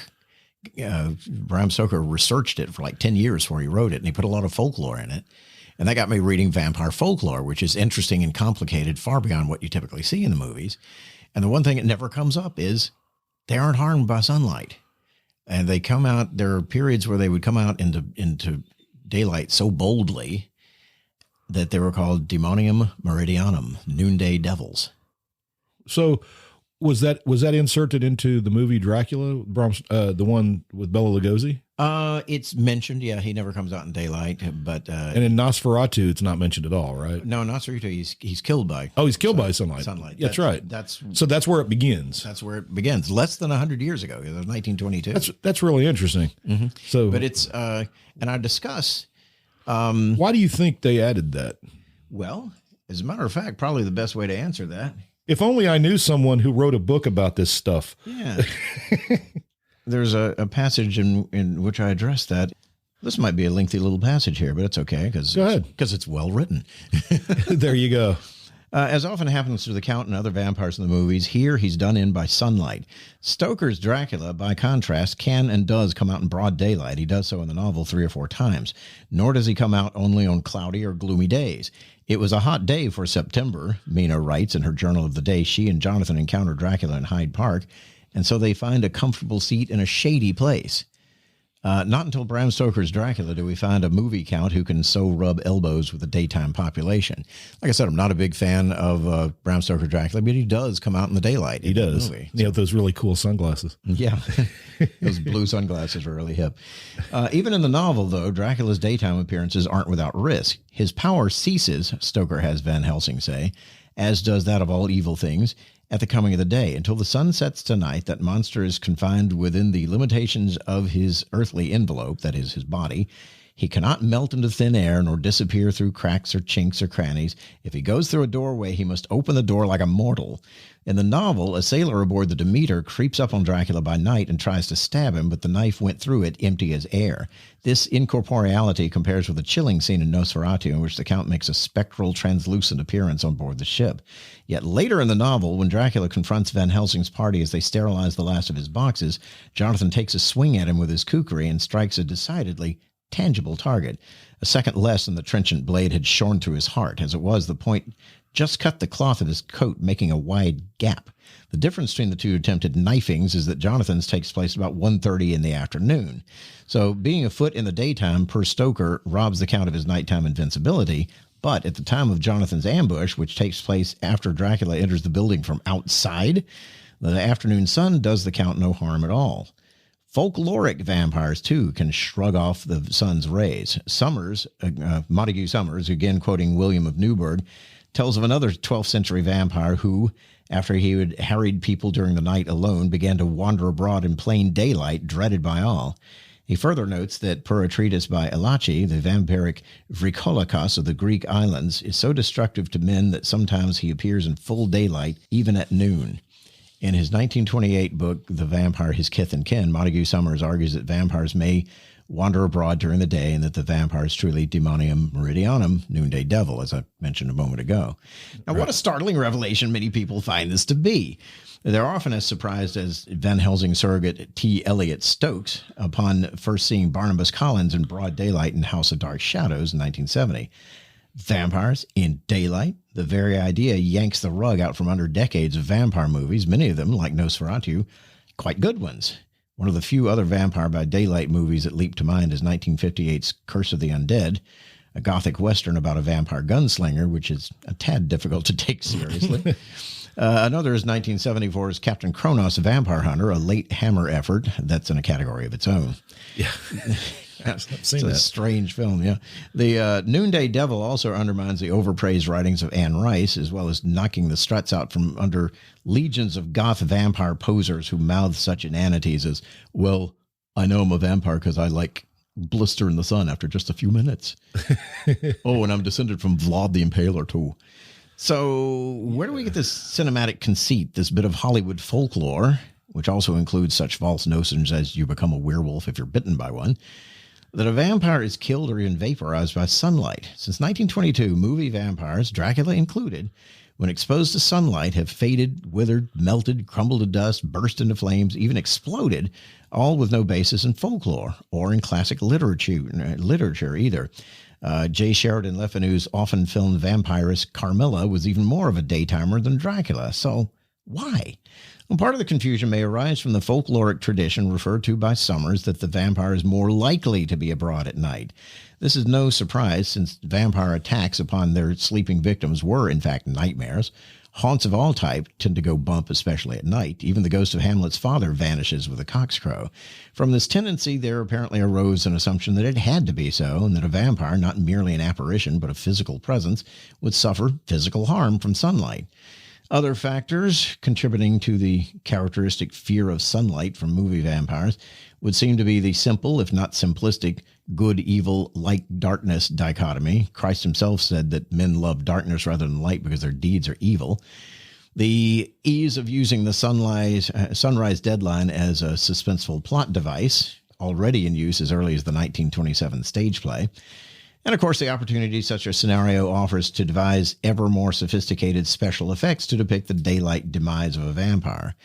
Bram Stoker researched it for like 10 years before he wrote it, and he put a lot of folklore in it. And that got me reading vampire folklore, which is interesting and complicated, far beyond what you typically see in the movies. And the one thing that never comes up is they aren't harmed by sunlight. And they come out, there are periods where they would come out into daylight so boldly that they were called demonium meridianum, noonday devils. So was that inserted into the movie Dracula, the one with Bela Lugosi? It's mentioned. Yeah, he never comes out in daylight, but and in Nosferatu, it's not mentioned at all, right? No, Nosferatu, he's killed by. Oh, he's killed by sunlight. Sunlight. That's right. So that's where it begins. That's where it begins. Less than 100 years ago, it was 1922. That's really interesting. Mm-hmm. So, but it's and I discuss. Why do you think they added that? Well, as a matter of fact, probably the best way to answer that. If only I knew someone who wrote a book about this stuff. Yeah. There's a passage in which I address that. This might be a lengthy little passage here, but it's okay because it's well written. There you go. As often happens to the Count and other vampires in the movies, here he's done in by sunlight. Stoker's Dracula, by contrast, can and does come out in broad daylight. He does so in the novel 3 or 4 times. Nor does he come out only on cloudy or gloomy days. It was a hot day for September, Mina writes in her journal of the day she and Jonathan encounter Dracula in Hyde Park, and so they find a comfortable seat in a shady place. Not until Bram Stoker's Dracula do we find a movie Count who can so rub elbows with the daytime population. Like I said, I'm not a big fan of Bram Stoker's Dracula, but he does come out in the daylight. He does. Those really cool sunglasses. Yeah, those blue sunglasses are really hip. Even in the novel, though, Dracula's daytime appearances aren't without risk. His power ceases, Stoker has Van Helsing say, as does that of all evil things, at the coming of the day. Until the sun sets tonight, that monster is confined within the limitations of his earthly envelope, that is, his body. He cannot melt into thin air nor disappear through cracks or chinks or crannies. If he goes through a doorway, he must open the door like a mortal. In the novel, a sailor aboard the Demeter creeps up on Dracula by night and tries to stab him, but the knife went through it, empty as air. This incorporeality compares with a chilling scene in Nosferatu in which the Count makes a spectral, translucent appearance on board the ship. Yet later in the novel, when Dracula confronts Van Helsing's party as they sterilize the last of his boxes, Jonathan takes a swing at him with his kukri and strikes a decidedly tangible target. A second less and the trenchant blade had shorn through his heart. As it was, the point just cut the cloth of his coat, making a wide gap. The difference between the two attempted knifings is that Jonathan's takes place about 1:30 in the afternoon. So being afoot in the daytime, per Stoker, robs the Count of his nighttime invincibility. But at the time of Jonathan's ambush, which takes place after Dracula enters the building from outside, the afternoon sun does the Count no harm at all. Folkloric vampires, too, can shrug off the sun's rays. Summers, Montague Summers, again quoting William of Newburgh, tells of another 12th century vampire who, after he had harried people during the night alone, began to wander abroad in plain daylight, dreaded by all. He further notes that per a treatise by Elachi, the vampiric Vrikolikos of the Greek islands is so destructive to men that sometimes he appears in full daylight, even at noon. In his 1928 book, The Vampire, His Kith and Kin, Montague Summers argues that vampires may wander abroad during the day and that the vampire is truly demonium meridianum, noonday devil, as I mentioned a moment ago. Now, what a startling revelation many people find this to be. They're often as surprised as Van Helsing surrogate T. Eliot Stokes upon first seeing Barnabas Collins in broad daylight in House of Dark Shadows in 1970. Vampires in daylight? The very idea yanks the rug out from under decades of vampire movies, many of them, like Nosferatu, quite good ones. One of the few other vampire by daylight movies that leap to mind is 1958's Curse of the Undead, a gothic western about a vampire gunslinger, which is a tad difficult to take seriously. Another is 1974's Captain Kronos, Vampire Hunter, a late Hammer effort that's in a category of its own. Yeah. I've seen it's that. A strange film, yeah. The Noonday Devil also undermines the overpraised writings of Anne Rice, as well as knocking the struts out from under legions of goth vampire posers who mouth such inanities as, well, I know I'm a vampire because I like blister in the sun after just a few minutes. Oh, and I'm descended from Vlad the Impaler, too. So where do we get this cinematic conceit, this bit of Hollywood folklore, which also includes such false notions as you become a werewolf if you're bitten by one, that a vampire is killed or even vaporized by sunlight? Since 1922, movie vampires, Dracula included, when exposed to sunlight, have faded, withered, melted, crumbled to dust, burst into flames, even exploded, all with no basis in folklore or in classic literature either. J. Sheridan Le Fanu's often filmed vampiress Carmilla was even more of a daytimer than Dracula. So why? Well, part of the confusion may arise from the folkloric tradition referred to by Summers that the vampire is more likely to be abroad at night. This is no surprise since vampire attacks upon their sleeping victims were, in fact, nightmares. Haunts of all type tend to go bump, especially at night. Even the ghost of Hamlet's father vanishes with a cockscrow. From this tendency, there apparently arose an assumption that it had to be so, and that a vampire, not merely an apparition but a physical presence, would suffer physical harm from sunlight. Other factors contributing to the characteristic fear of sunlight from movie vampires would seem to be the simple, if not simplistic, good, evil, light, darkness dichotomy. Christ himself said that men love darkness rather than light because their deeds are evil. The ease of using the sunrise deadline as a suspenseful plot device, already in use as early as the 1927 stage play. And, of course, the opportunity such a scenario offers to devise ever more sophisticated special effects to depict the daylight demise of a vampire.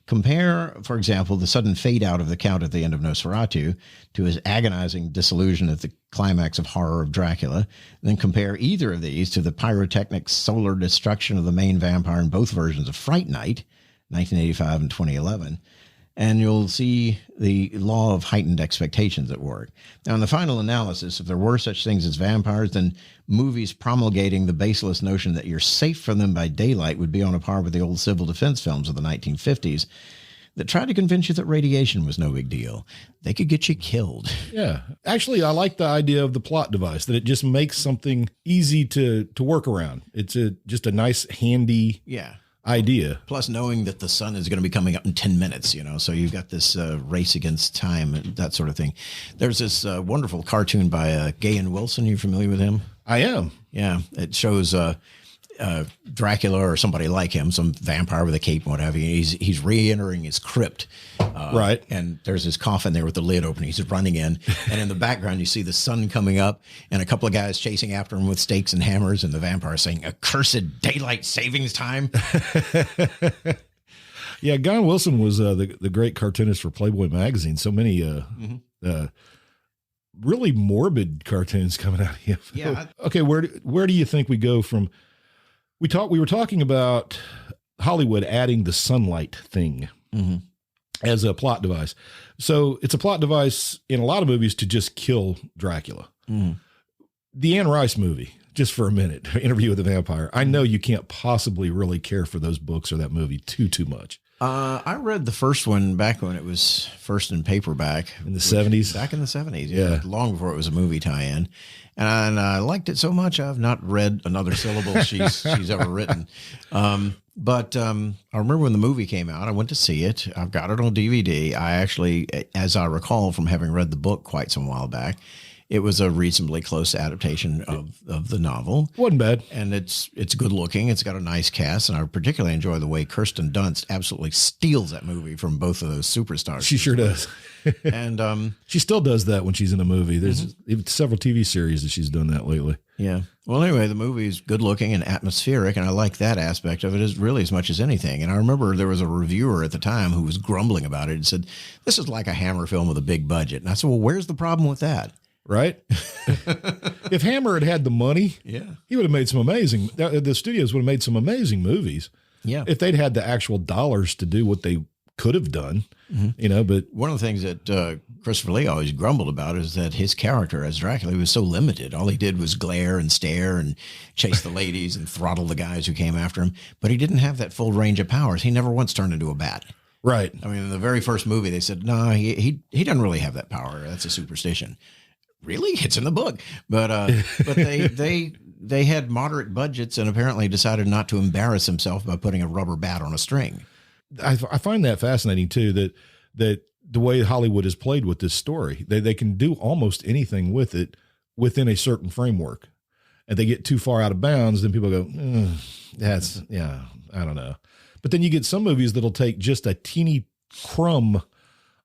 Compare, for example, the sudden fade-out of the Count at the end of Nosferatu to his agonizing disillusion at the climax of Horror of Dracula. Then compare either of these to the pyrotechnic solar destruction of the main vampire in both versions of Fright Night, 1985 and 2011. And you'll see the law of heightened expectations at work. Now, in the final analysis, if there were such things as vampires, then movies promulgating the baseless notion that you're safe from them by daylight would be on a par with the old civil defense films of the 1950s that tried to convince you that radiation was no big deal. They could get you killed. Yeah. Actually, I like the idea of the plot device, that it just makes something easy to work around. It's just a nice, handy idea. Plus knowing that the sun is going to be coming up in 10 minutes, so you've got this race against time and that sort of thing. There's this wonderful cartoon by Gay and Wilson. You familiar with him? I am. Yeah. It shows Dracula or somebody like him, some vampire with a cape and what have you. He's re-entering his crypt. Right. And there's his coffin there with the lid open. He's running in. And in the background, you see the sun coming up and a couple of guys chasing after him with stakes and hammers. And the vampire saying, "Accursed daylight savings time." Yeah. Guy Wilson was the great cartoonist for Playboy magazine. So many really morbid cartoons coming out of him. Yeah. Okay. Where do you think we go from? We were talking about Hollywood adding the sunlight thing as a plot device. So it's a plot device in a lot of movies to just kill Dracula. The Anne Rice movie, just for a minute, Interview with the Vampire. I know you can't possibly really care for those books or that movie too much. I read the first one back when it was first in paperback. In the 70s? Back in the 70s, yeah. Long before it was a movie tie-in. And I liked it so much, I've not read another syllable she's ever written. But I remember when the movie came out, I went to see it. I've got it on DVD. I actually, as I recall from having read the book quite some while back, it was a reasonably close adaptation of the novel. Wasn't bad. And it's good looking. It's got a nice cast. And I particularly enjoy the way Kirsten Dunst absolutely steals that movie from both of those superstars. She sure does. And she still does that when she's in a movie. There's even several TV series that she's done that lately. Yeah. Well, anyway, the movie is good looking and atmospheric, and I like that aspect of it as much as anything. And I remember there was a reviewer at the time who was grumbling about it and said, "This is like a Hammer film with a big budget." And I said, "Well, where's the problem with that?" Right? If Hammer had the money, he would have made some amazing, the studios would have made some amazing movies. Yeah. If they'd had the actual dollars to do what they could have done, but one of the things that Christopher Lee always grumbled about is that his character as Dracula was so limited. All he did was glare and stare and chase the ladies and throttle the guys who came after him. But he didn't have that full range of powers. He never once turned into a bat. Right. I mean, in the very first movie, they said, no, he doesn't really have that power. That's a superstition. Really? It's in the book. But they had moderate budgets and apparently decided not to embarrass himself by putting a rubber bat on a string. I find that fascinating too, that the way Hollywood has played with this story, they can do almost anything with it within a certain framework, and they get too far out of bounds. Then people go, I don't know. But then you get some movies that'll take just a teeny crumb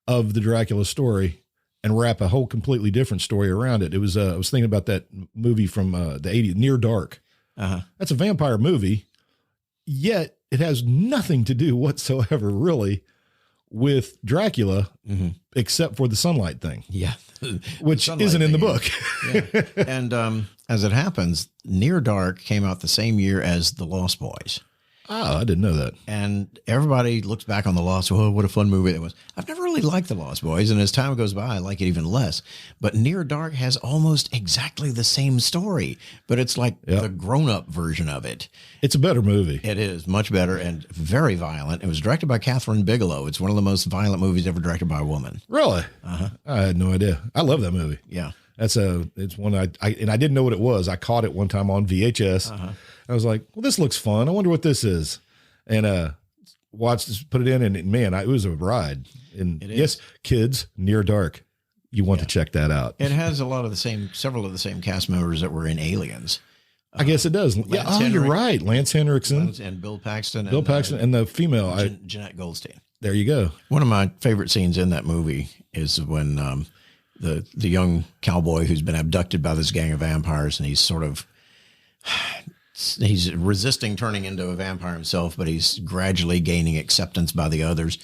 of the Dracula story and wrap a whole completely different story around it. It was, I was thinking about that movie from the 80s, Near Dark. That's a vampire movie, yet it has nothing to do whatsoever really with Dracula, except for the sunlight thing. Yeah. Which isn't in the book. Yeah. And as it happens, Near Dark came out the same year as The Lost Boys. Oh, I didn't know that. And everybody looks back on The Lost. Oh, what a fun movie that was. I've never really liked The Lost Boys, and as time goes by, I like it even less. But Near Dark has almost exactly the same story, but it's like the grown-up version of it. It's a better movie. It is much better and very violent. It was directed by Catherine Bigelow. It's one of the most violent movies ever directed by a woman. Really? I had no idea. I love that movie. Yeah. It's one I didn't know what it was. I caught it one time on VHS. I was like, well, this looks fun. I wonder what this is. And watched, put it in, and man, it was a ride. And yes, kids, Near Dark. You want to check that out. It has several of the same cast members that were in Aliens. I guess it does. You're right. Lance Henriksen. And Bill Paxton. And the female. Jeanette Goldstein. There you go. One of my favorite scenes in that movie is when the young cowboy who's been abducted by this gang of vampires, and he's resisting turning into a vampire himself, but he's gradually gaining acceptance by the others.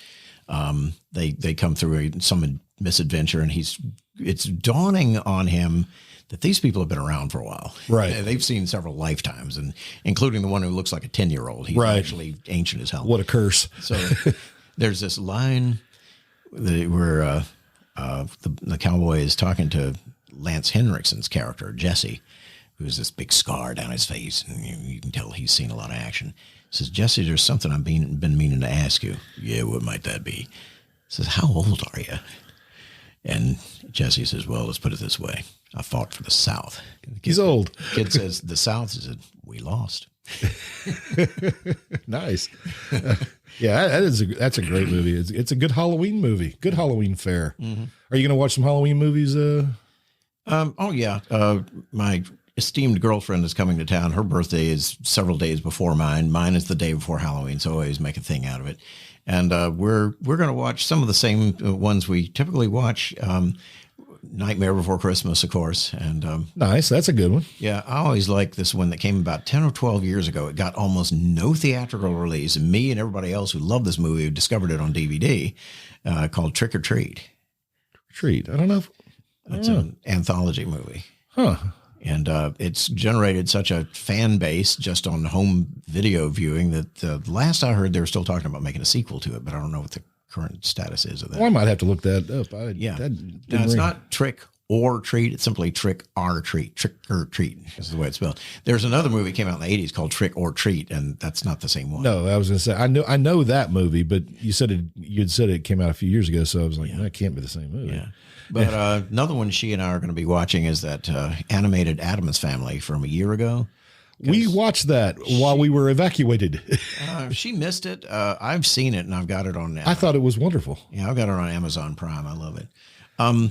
They come through some misadventure, and it's dawning on him that these people have been around for a while. Right. They've seen several lifetimes, and including the one who looks like a 10-year-old. He's actually ancient as hell. What a curse. So there's this line where the cowboy is talking to Lance Henriksen's character, Jesse, who's this big scar down his face, and you can tell he's seen a lot of action. He says, Jesse, there's something I've been meaning to ask you. Yeah, what might that be? He says, how old are you? And Jesse says, well, let's put it this way. I fought for the South. He's old. The kid says, the South? He said, we lost. Nice. That's a great movie. It's a good Halloween movie. Good Halloween fare. Are you going to watch some Halloween movies? Oh, yeah. My esteemed girlfriend is coming to town. Her birthday is several days before mine. Mine is the day before Halloween, so I always make a thing out of it. And we're going to watch some of the same ones we typically watch. Nightmare Before Christmas, of course. And nice. That's a good one. Yeah, I always like this one that came about 10 or 12 years ago. It got almost no theatrical release. And me and everybody else who loved this movie discovered it on DVD called Trick or Treat. Trick or Treat. I don't know. It's an anthology movie. Huh. And it's generated such a fan base just on home video viewing that last I heard, they were still talking about making a sequel to it, but I don't know what the current status is of that. Well, I might have to look that up. Now, it's not Trick or Treat. It's simply Trick or Treat. Trick or Treat is the way it's spelled. There's another movie that came out in the 80s called Trick or Treat, and that's not the same one. No, I was going to say, I know that movie, but you'd said it came out a few years ago, so I was like, that can't be the same movie. Yeah. But another one she and I are going to be watching is that animated Addams Family from a year ago. We watched that while we were evacuated. She missed it. I've seen it, and I've got it on. I thought it was wonderful. Yeah, I've got it on Amazon Prime. I love it.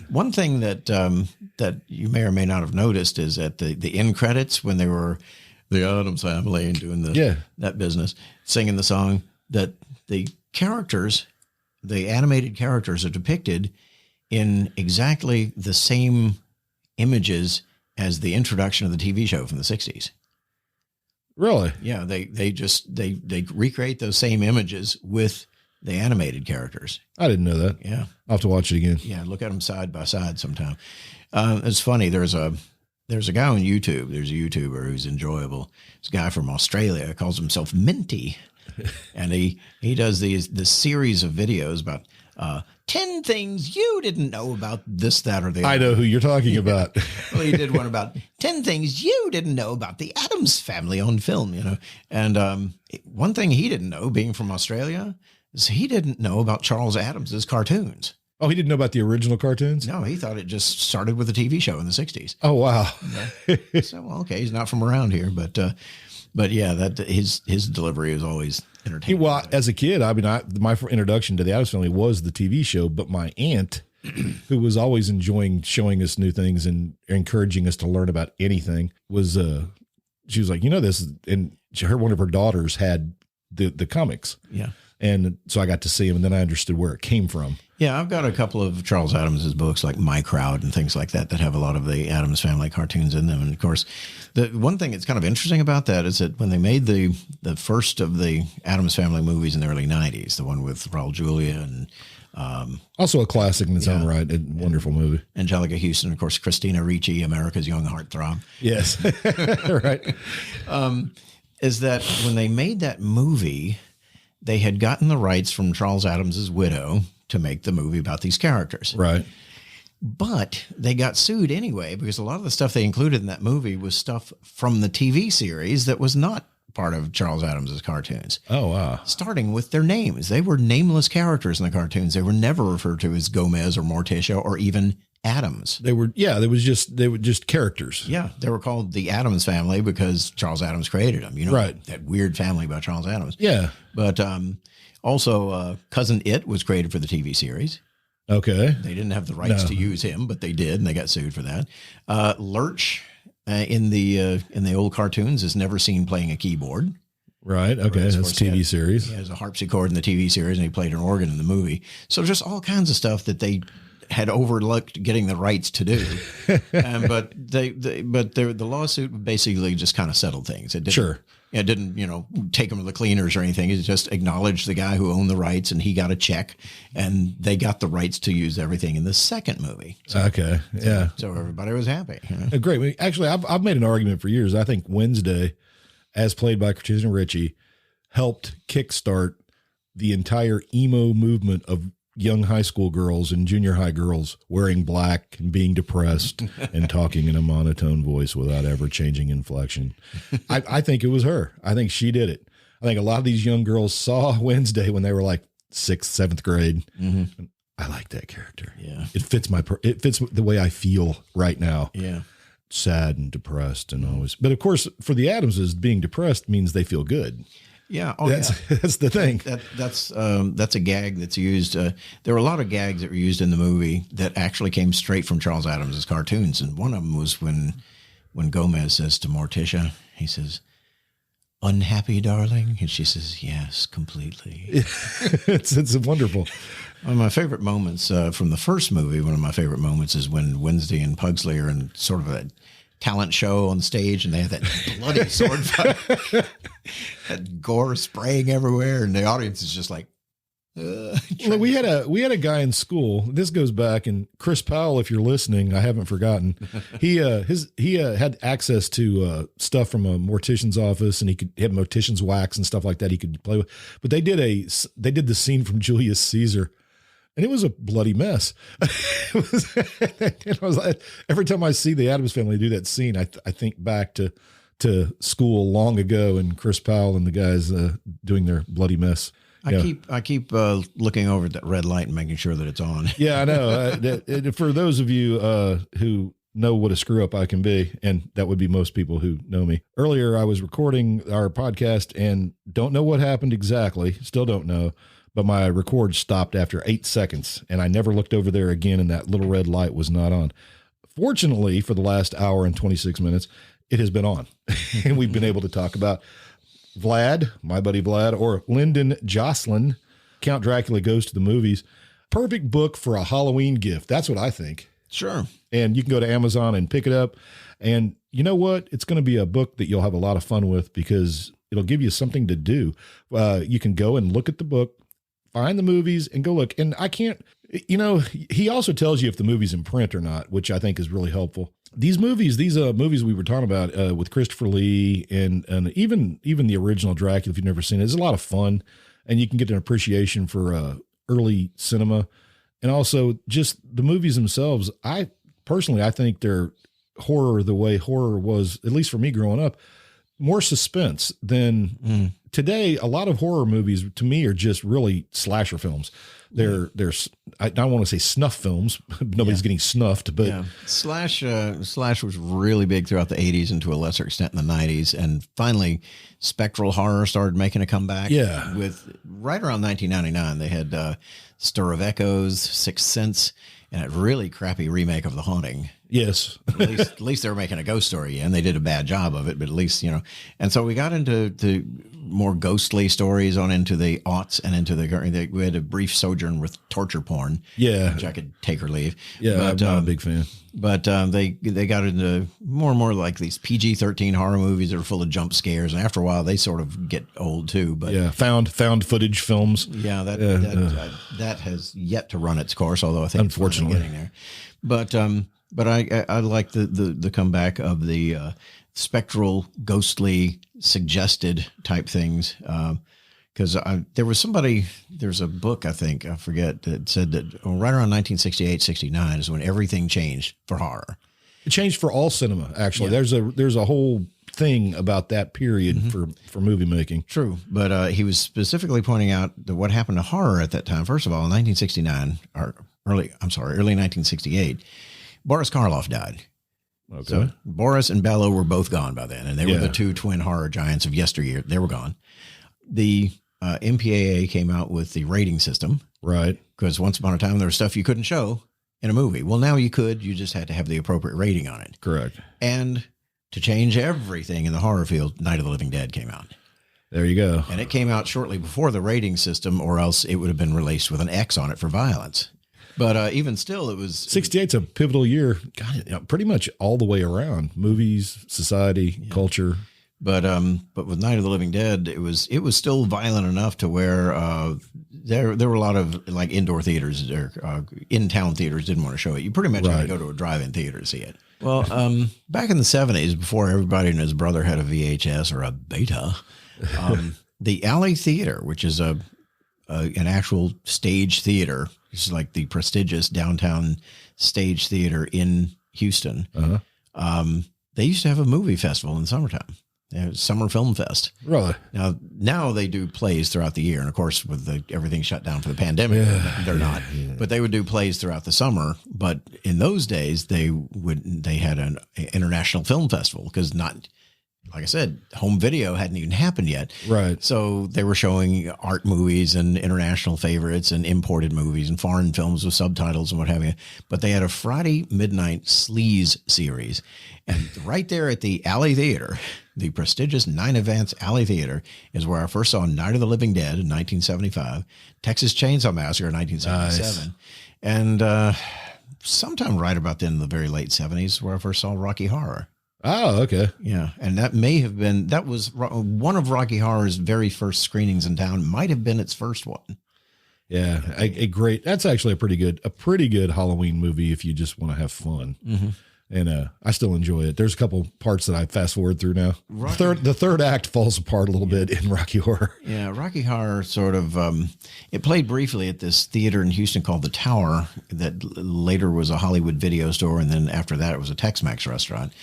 One thing that you may or may not have noticed is at the end credits when they were the Addams Family and doing that business, singing the song, that the characters, the animated characters, are depicted in exactly the same images as the introduction of the TV show from the 60s. Really? Yeah, they recreate those same images with the animated characters. I didn't know that. Yeah. I'll have to watch it again. Yeah, look at them side by side sometime. It's funny. There's a guy on YouTube. There's a YouTuber who's enjoyable. It's a guy from Australia, calls himself Minty. And he does this series of videos about 10 things you didn't know about this, that, or the other. I know who you're talking about. Well, he did one about 10 things you didn't know about the Addams Family on film, And one thing he didn't know, being from Australia, is he didn't know about Charles Addams's cartoons. Oh, he didn't know about the original cartoons? No, he thought it just started with a TV show in the 60s. Oh, wow. So, well, okay, he's not from around here, but yeah, that his delivery is always entertaining. Well, as a kid, my introduction to the Addams Family was the TV show, but my aunt, who was always enjoying showing us new things and encouraging us to learn about anything, she was like, this, and one of her daughters had the comics. Yeah. And so I got to see them, and then I understood where it came from. Yeah, I've got a couple of Charles Adams's books, like My Crowd and things like that have a lot of the Addams Family cartoons in them. And of course, the one thing that's kind of interesting about that is that when they made the first of the Addams Family movies in the early 90s, the one with Raul Julia and also a classic in its own right, a wonderful movie. Angelica Houston, of course, Christina Ricci, America's Young Heartthrob. Yes, right. Is that when they made that movie, they had gotten the rights from Charles Adams's widow to make the movie about these characters. Right. But they got sued anyway, because a lot of the stuff they included in that movie was stuff from the TV series that was not part of Charles Adams's cartoons. Oh, wow. Starting with their names. They were nameless characters in the cartoons. They were never referred to as Gomez or Morticia or even Adams. They were just characters. Yeah. They were called the Addams Family because Charles Adams created them. You know, right. That weird family by Charles Adams. Yeah. But also, Cousin It was created for the TV series. Okay. They didn't have the rights to use him, but they did, and they got sued for that. Lurch in the old cartoons is never seen playing a keyboard. Right. Okay. That's TV series. He has a harpsichord in the TV series, and he played an organ in the movie. So just all kinds of stuff that they had overlooked getting the rights to do. But the lawsuit basically just kind of settled things. It didn't, It didn't, take them to the cleaners or anything. It just acknowledged the guy who owned the rights, and he got a check, and they got the rights to use everything in the second movie. So, okay. Yeah. So everybody was happy. Great. Actually, I've made an argument for years. I think Wednesday, as played by Christina Ricci, helped kickstart the entire emo movement of young high school girls and junior high girls wearing black and being depressed and talking in a monotone voice without ever changing inflection. I think it was her. I think she did it. I think a lot of these young girls saw Wednesday when they were like 6th, 7th grade. Mm-hmm. I like that character. Yeah. It fits the way I feel right now. Yeah. Sad and depressed and always, but of course for the Adamses, being depressed means they feel good. Yeah. That's the thing. That's a gag that's used. There were a lot of gags that were used in the movie that actually came straight from Charles Adams's cartoons. And one of them was when Gomez says to Morticia, he says, "Unhappy, darling?" And she says, "Yes, completely." It's wonderful. One of my favorite moments from the first movie, is when Wednesday and Pugsley are in sort of a talent show on stage, and they have that bloody sword fight, that gore spraying everywhere, and the audience is just like, well, we had a guy in school. This goes back, and Chris Powell, if you're listening, I haven't forgotten. He had access to stuff from a mortician's office, and he had mortician's wax and stuff like that he could play with. But they did the scene from Julius Caesar, and it was a bloody mess. It was like, every time I see the Addams Family do that scene, I think back to school long ago, and Chris Powell and the guys doing their bloody mess. I keep looking over at that red light and making sure that it's on. Yeah, I know. For those of you who know what a screw up I can be, and that would be most people who know me. Earlier, I was recording our podcast and don't know what happened exactly. Still don't know. But my record stopped after 8 seconds, and I never looked over there again, and that little red light was not on. Fortunately, for the last hour and 26 minutes, it has been on, and we've been able to talk about Vlad, my buddy Vlad, or Lyndon Joslin, Count Dracula Goes to the Movies. Perfect book for a Halloween gift. That's what I think. Sure. And you can go to Amazon and pick it up. And you know what? It's going to be a book that you'll have a lot of fun with because it'll give you something to do. You can go and look at the book, find the movies, and go look. And he also tells you if the movie's in print or not, which I think is really helpful. These movies we were talking about with Christopher Lee and even the original Dracula, if you've never seen it, it's a lot of fun, and you can get an appreciation for early cinema, and also just the movies themselves. I think they're horror the way horror was, at least for me growing up, more suspense than today. A lot of horror movies to me are just really slasher films. They're I don't want to say snuff films. Nobody's getting snuffed, but slash was really big throughout the 80s and to a lesser extent in the 90s, and finally spectral horror started making a comeback. Yeah, with right around 1999 they had Stir of Echoes, Sixth Sense, and a really crappy remake of The Haunting. Yes. at least they were making a ghost story, and they did a bad job of it, but at least, and so we got into more ghostly stories on into the aughts and into we had a brief sojourn with torture porn. Yeah. Which I could take or leave. Yeah. But, I'm not a big fan. But they got into more and more like these PG-13 horror movies that are full of jump scares. And after a while, they sort of get old too. But yeah. Found footage films. Yeah. That has yet to run its course, although I think unfortunately it's getting there. But I like the comeback of the spectral, ghostly, suggested type things. Because there's a book, I think, I forget, that said that right around 1968, 69 is when everything changed for horror. It changed for all cinema, actually. Yeah. There's a whole thing about that period for movie making. True. But he was specifically pointing out that what happened to horror at that time. First of all, in 1969, or early 1968, Boris Karloff died. Okay. So Boris and Bello were both gone by then, and they were the two twin horror giants of yesteryear. They were gone. The MPAA came out with the rating system. Right. Because once upon a time, there was stuff you couldn't show in a movie. Well, now you could. You just had to have the appropriate rating on it. Correct. And to change everything in the horror field, Night of the Living Dead came out. There you go. And it came out shortly before the rating system, or else it would have been released with an X on it for violence. But even still, it was 68's a pivotal year. God, pretty much all the way around: movies, society, culture. But with Night of the Living Dead, it was still violent enough to where there were a lot of like indoor theaters or in-town theaters didn't want to show it. You pretty much had to go to a drive-in theater to see it. Well, back in the 70s, before everybody and his brother had a VHS or a Beta, the Alley Theater, which is an actual stage theater, which is like the prestigious downtown stage theater in Houston. They used to have a movie festival in the summertime. Summer Film Fest. Really? Now they do plays throughout the year, and of course, with everything shut down for the pandemic, they're not. But they would do plays throughout the summer. But in those days, they had an international film festival because like I said, home video hadn't even happened yet. Right. So they were showing art movies and international favorites and imported movies and foreign films with subtitles and what have you. But they had a Friday midnight sleaze series. And right there at the Alley Theater, the prestigious 9 Advance Alley Theater, is where I first saw Night of the Living Dead in 1975, Texas Chainsaw Massacre in 1977. Nice. And sometime right about then in the very late 70s where I first saw Rocky Horror. Oh, okay. Yeah. And that was one of Rocky Horror's very first screenings in town. Might have been its first one. Yeah. That's actually a pretty good Halloween movie if you just want to have fun. Mm-hmm. And I still enjoy it. There's a couple parts that I fast forward through now. The third act falls apart a little bit in Rocky Horror. Yeah, Rocky Horror sort of, it played briefly at this theater in Houston called The Tower that later was a Hollywood video store. And then after that, it was a Tex-Mex restaurant.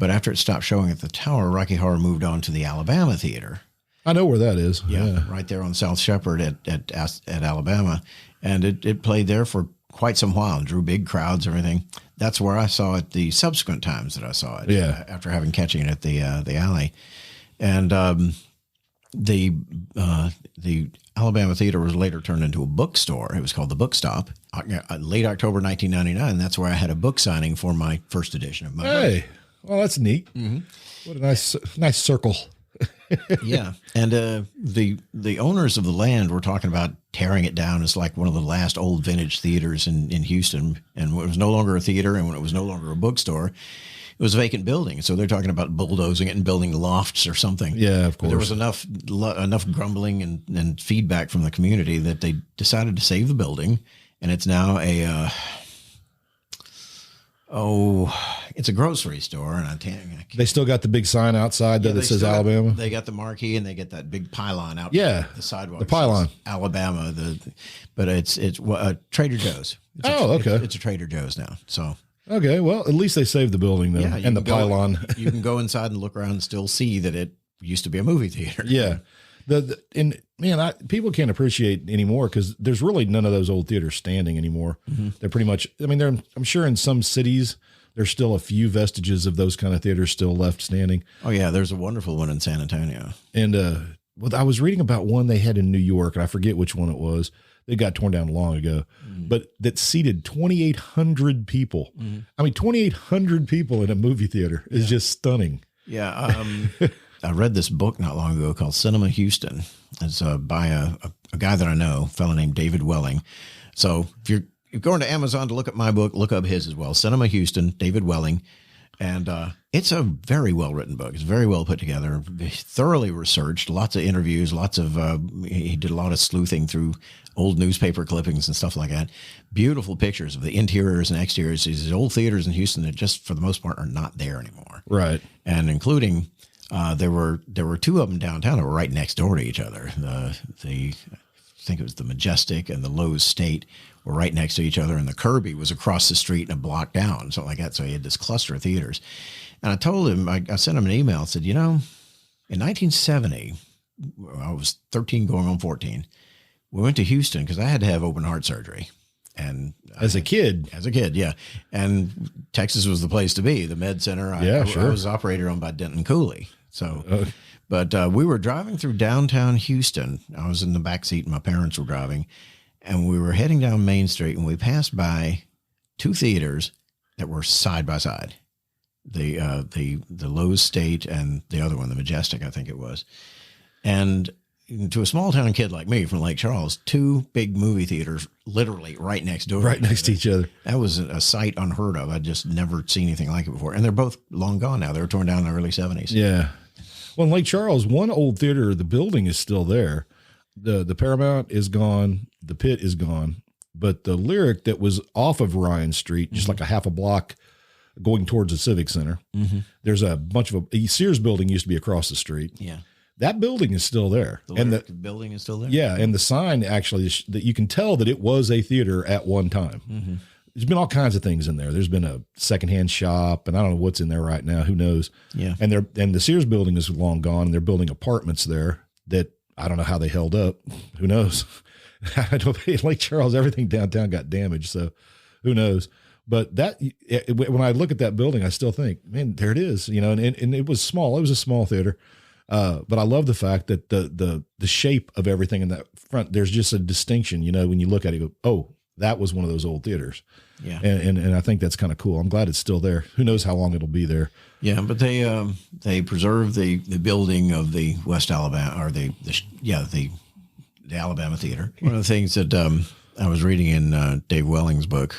But after it stopped showing at The Tower, Rocky Horror moved on to the Alabama Theater. I know where that is. Yeah. Right there on South Shepherd at Alabama. And it played there for quite some while and drew big crowds and everything. That's where I saw it the subsequent times that I saw it. Yeah. After catching it at the Alley. And the Alabama Theater was later turned into a bookstore. It was called the Book Stop. Late October 1999. That's where I had a book signing for my first edition of my book. Well, that's neat. Mm-hmm. What a nice circle. Yeah. And the owners of the land were talking about tearing it down. It's like one of the last old vintage theaters in Houston. And when it was no longer a theater and when it was no longer a bookstore, it was a vacant building. So they're talking about bulldozing it and building lofts or something. Yeah, of course. But there was enough grumbling and feedback from the community that they decided to save the building. And it's now it's a grocery store, and they still got the big sign outside that says Alabama. They got the marquee, and they get that big pylon out. Yeah, the sidewalk. The pylon, Alabama. But it's Trader Joe's. Okay. It's a Trader Joe's now. So okay, well, at least they saved the building though, and the pylon. You can go inside and look around and still see that it used to be a movie theater. Yeah. People can't appreciate anymore because there's really none of those old theaters standing anymore. Mm-hmm. They're pretty much, I'm sure in some cities, there's still a few vestiges of those kind of theaters still left standing. Oh yeah. There's a wonderful one in San Antonio. And, I was reading about one they had in New York, and I forget which one it was. It got torn down long ago, but that seated 2,800 people. Mm-hmm. 2,800 people in a movie theater is just stunning. Yeah. I read this book not long ago called Cinema Houston. It's by a guy that I know, a fellow named David Welling. So if you're going to Amazon to look at my book, look up his as well. Cinema Houston, David Welling. And it's a very well-written book. It's very well put together, thoroughly researched, lots of interviews, he did a lot of sleuthing through old newspaper clippings and stuff like that. Beautiful pictures of the interiors and exteriors. These old theaters in Houston that just, for the most part, are not there anymore. Right. And including, there were two of them downtown that were right next door to each other. I think it was the Majestic and the Lowe's State were right next to each other, and the Kirby was across the street and a block down, something like that. So he had this cluster of theaters. And I told him, I sent him an email, said, in 1970, I was 13 going on 14, we went to Houston because I had to have open heart surgery. And as a kid, yeah. And Texas was the place to be, the med center. Sure. I was operated on by Denton Cooley. So, but we were driving through downtown Houston. I was in the back seat and my parents were driving, and we were heading down Main Street, and we passed by two theaters that were side by side. The Lowe's State and the other one, the Majestic, I think it was. And to a small town kid like me from Lake Charles, two big movie theaters literally right next door. Right next to each other. That was a sight unheard of. I'd just never seen anything like it before. And they're both long gone now. They were torn down in the early 70s. Yeah. Well, in Lake Charles, one old theater, the building is still there. The Paramount is gone. The Pit is gone. But the Lyric that was off of Ryan Street, just like a half a block going towards the Civic Center, there's a bunch of Sears building used to be across the street. Yeah. That building is still there. The building is still there? Yeah, and the sign actually, that you can tell that it was a theater at one time. Mm-hmm. There's been all kinds of things in there. There's been a secondhand shop, and I don't know what's in there right now. Who knows? Yeah. And the Sears building is long gone, and they're building apartments there that I don't know how they held up. Who knows? Lake Charles, everything downtown got damaged, so who knows? But when I look at that building, I still think, man, there it is. And it was small. It was a small theater. But I love the fact that the shape of everything in that front, there's just a distinction, when you look at it, you go, oh, that was one of those old theaters. Yeah. And I think that's kind of cool. I'm glad it's still there. Who knows how long it'll be there. Yeah. But they preserve the building of the West Alabama, or the Alabama Theater. One of the things that I was reading in Dave Welling's book,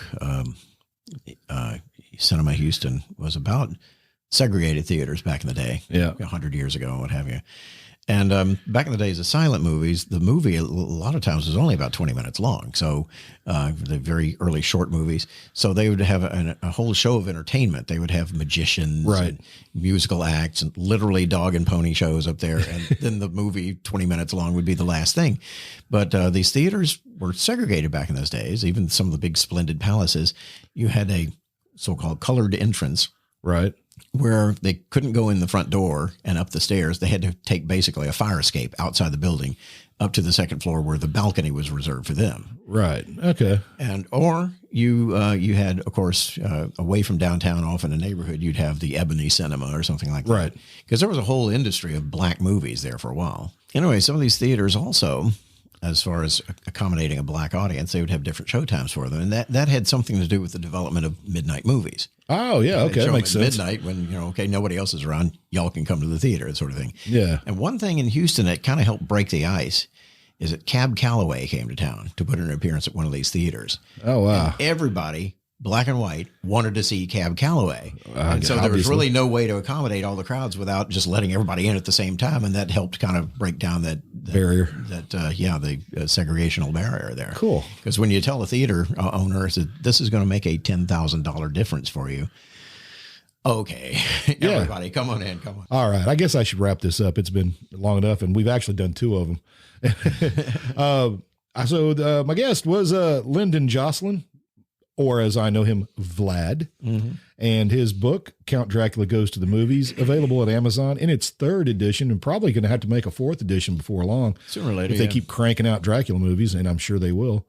Cinema Houston, was about segregated theaters back in the day, 100 years ago, what have you. And back in the days of silent movies, the movie a lot of times was only about 20 minutes long. So the very early short movies. So they would have a whole show of entertainment. They would have magicians, and musical acts, and literally dog and pony shows up there. And then the movie, 20 minutes long, would be the last thing. But these theaters were segregated back in those days. Even some of the big splendid palaces, you had a so-called colored entrance. Right. Where they couldn't go in the front door and up the stairs. They had to take basically a fire escape outside the building up to the second floor where the balcony was reserved for them. Right. Okay. Or you had, of course, away from downtown, off in a neighborhood, you'd have the Ebony Cinema or something like that. Right. Because there was a whole industry of black movies there for a while. Anyway, some of these theaters also, as far as accommodating a black audience, they would have different showtimes for them. And that had something to do with the development of midnight movies. Oh, yeah. Okay. That makes sense. Midnight when, nobody else is around, y'all can come to the theater, that sort of thing. Yeah. And one thing in Houston that kind of helped break the ice is that Cab Calloway came to town to put in an appearance at one of these theaters. Oh, wow. And everybody, black and white, wanted to see Cab Calloway. And so there was obviously really no way to accommodate all the crowds without just letting everybody in at the same time. And that helped kind of break down that barrier, the segregational barrier there. Cool. Because when you tell a theater owner that this is going to make a $10,000 difference for you, okay, everybody, come on in, come on. All right, I guess I should wrap this up. It's been long enough, and we've actually done two of them. So my guest was Lyndon Joslin, or as I know him, Vlad, and his book, Count Dracula Goes to the Movies, available at Amazon in its 3rd edition, and probably going to have to make a 4th edition before long. Sooner or later, if they keep cranking out Dracula movies, and I'm sure they will.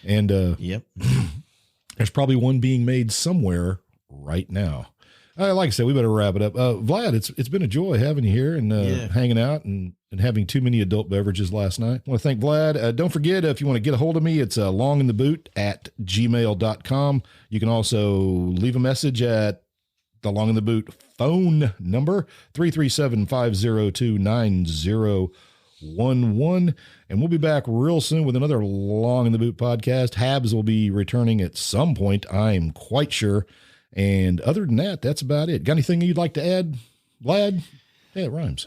And there's probably one being made somewhere right now. Like I said, we better wrap it up. Vlad, it's been a joy having you here and hanging out and having too many adult beverages last night. I want to thank Vlad. Don't forget, if you want to get a hold of me, it's longintheboot@gmail.com. You can also leave a message at The Long in the Boot phone number, 337-502-9011. And we'll be back real soon with another Long in the Boot podcast. Habs will be returning at some point, I'm quite sure. And other than that, that's about it. Got anything you'd like to add, Vlad? Yeah, it rhymes.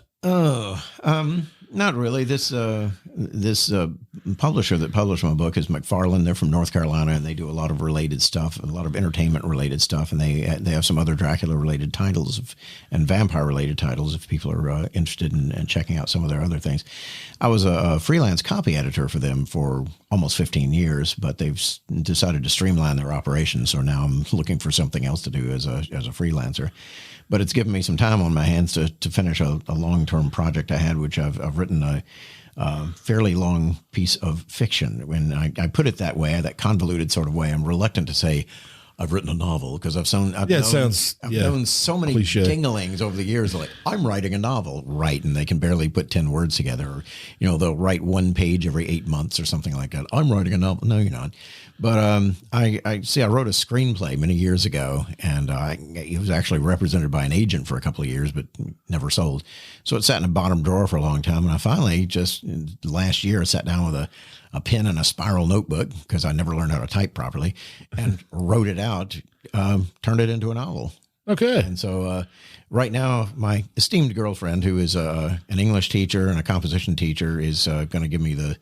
Not really. This publisher that published my book is McFarland. They're from North Carolina, and they do a lot of related stuff, a lot of entertainment related stuff, and they have some other Dracula related titles and vampire related titles if people are interested in checking out some of their other things. I was a freelance copy editor for them for almost 15 years, but they've decided to streamline their operations, so now I'm looking for something else to do as a freelancer. But it's given me some time on my hands to finish a long-term project I had, which I've written a fairly long piece of fiction. When I put it that way, that convoluted sort of way, I'm reluctant to say I've written a novel because I've known so many dinglings over the years. Like, I'm writing a novel, right? And they can barely put 10 words together. Or, they'll write one page every 8 months or something like that. I'm writing a novel. No, you're not. But I wrote a screenplay many years ago, and it was actually represented by an agent for a couple of years, but never sold. So it sat in a bottom drawer for a long time. And I finally just last year sat down with a pen and a spiral notebook because I never learned how to type properly, and wrote it out, turned it into a novel. Okay. And so right now, my esteemed girlfriend, who is an English teacher and a composition teacher, is going to give me the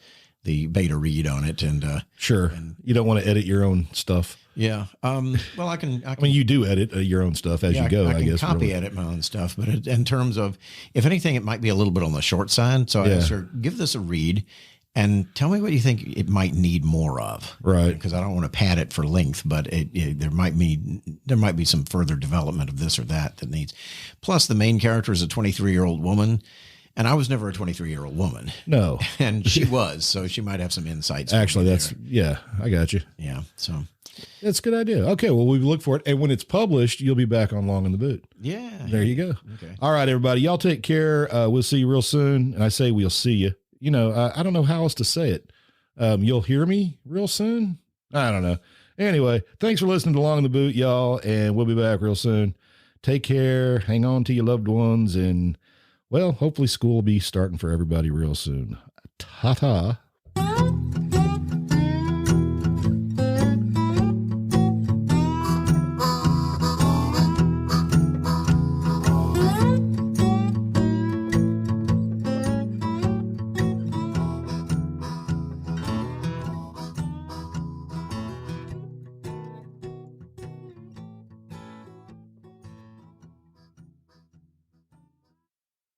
beta read on it. And sure. And you don't want to edit your own stuff. Yeah. Well, I can. I mean, you do edit your own stuff as you go, I guess. I can copy edit my own stuff, but in terms of, if anything, it might be a little bit on the short side. So I asked her, give this a read and tell me what you think it might need more of. Right. Because I don't want to pad it for length, but there might be some further development of this or that needs. Plus, the main character is a 23-year-old woman. And I was never a 23-year-old woman. No. And she was, so she might have some insights. Actually, I got you. Yeah, so. That's a good idea. Okay, well, we look for it. And when it's published, you'll be back on Long in the Boot. Yeah. There you go. Okay. All right, everybody. Y'all take care. We'll see you real soon. And I say we'll see you. I don't know how else to say it. You'll hear me real soon? I don't know. Anyway, thanks for listening to Long in the Boot, y'all. And we'll be back real soon. Take care. Hang on to your loved ones. And, well, hopefully school will be starting for everybody real soon. Ta-ta.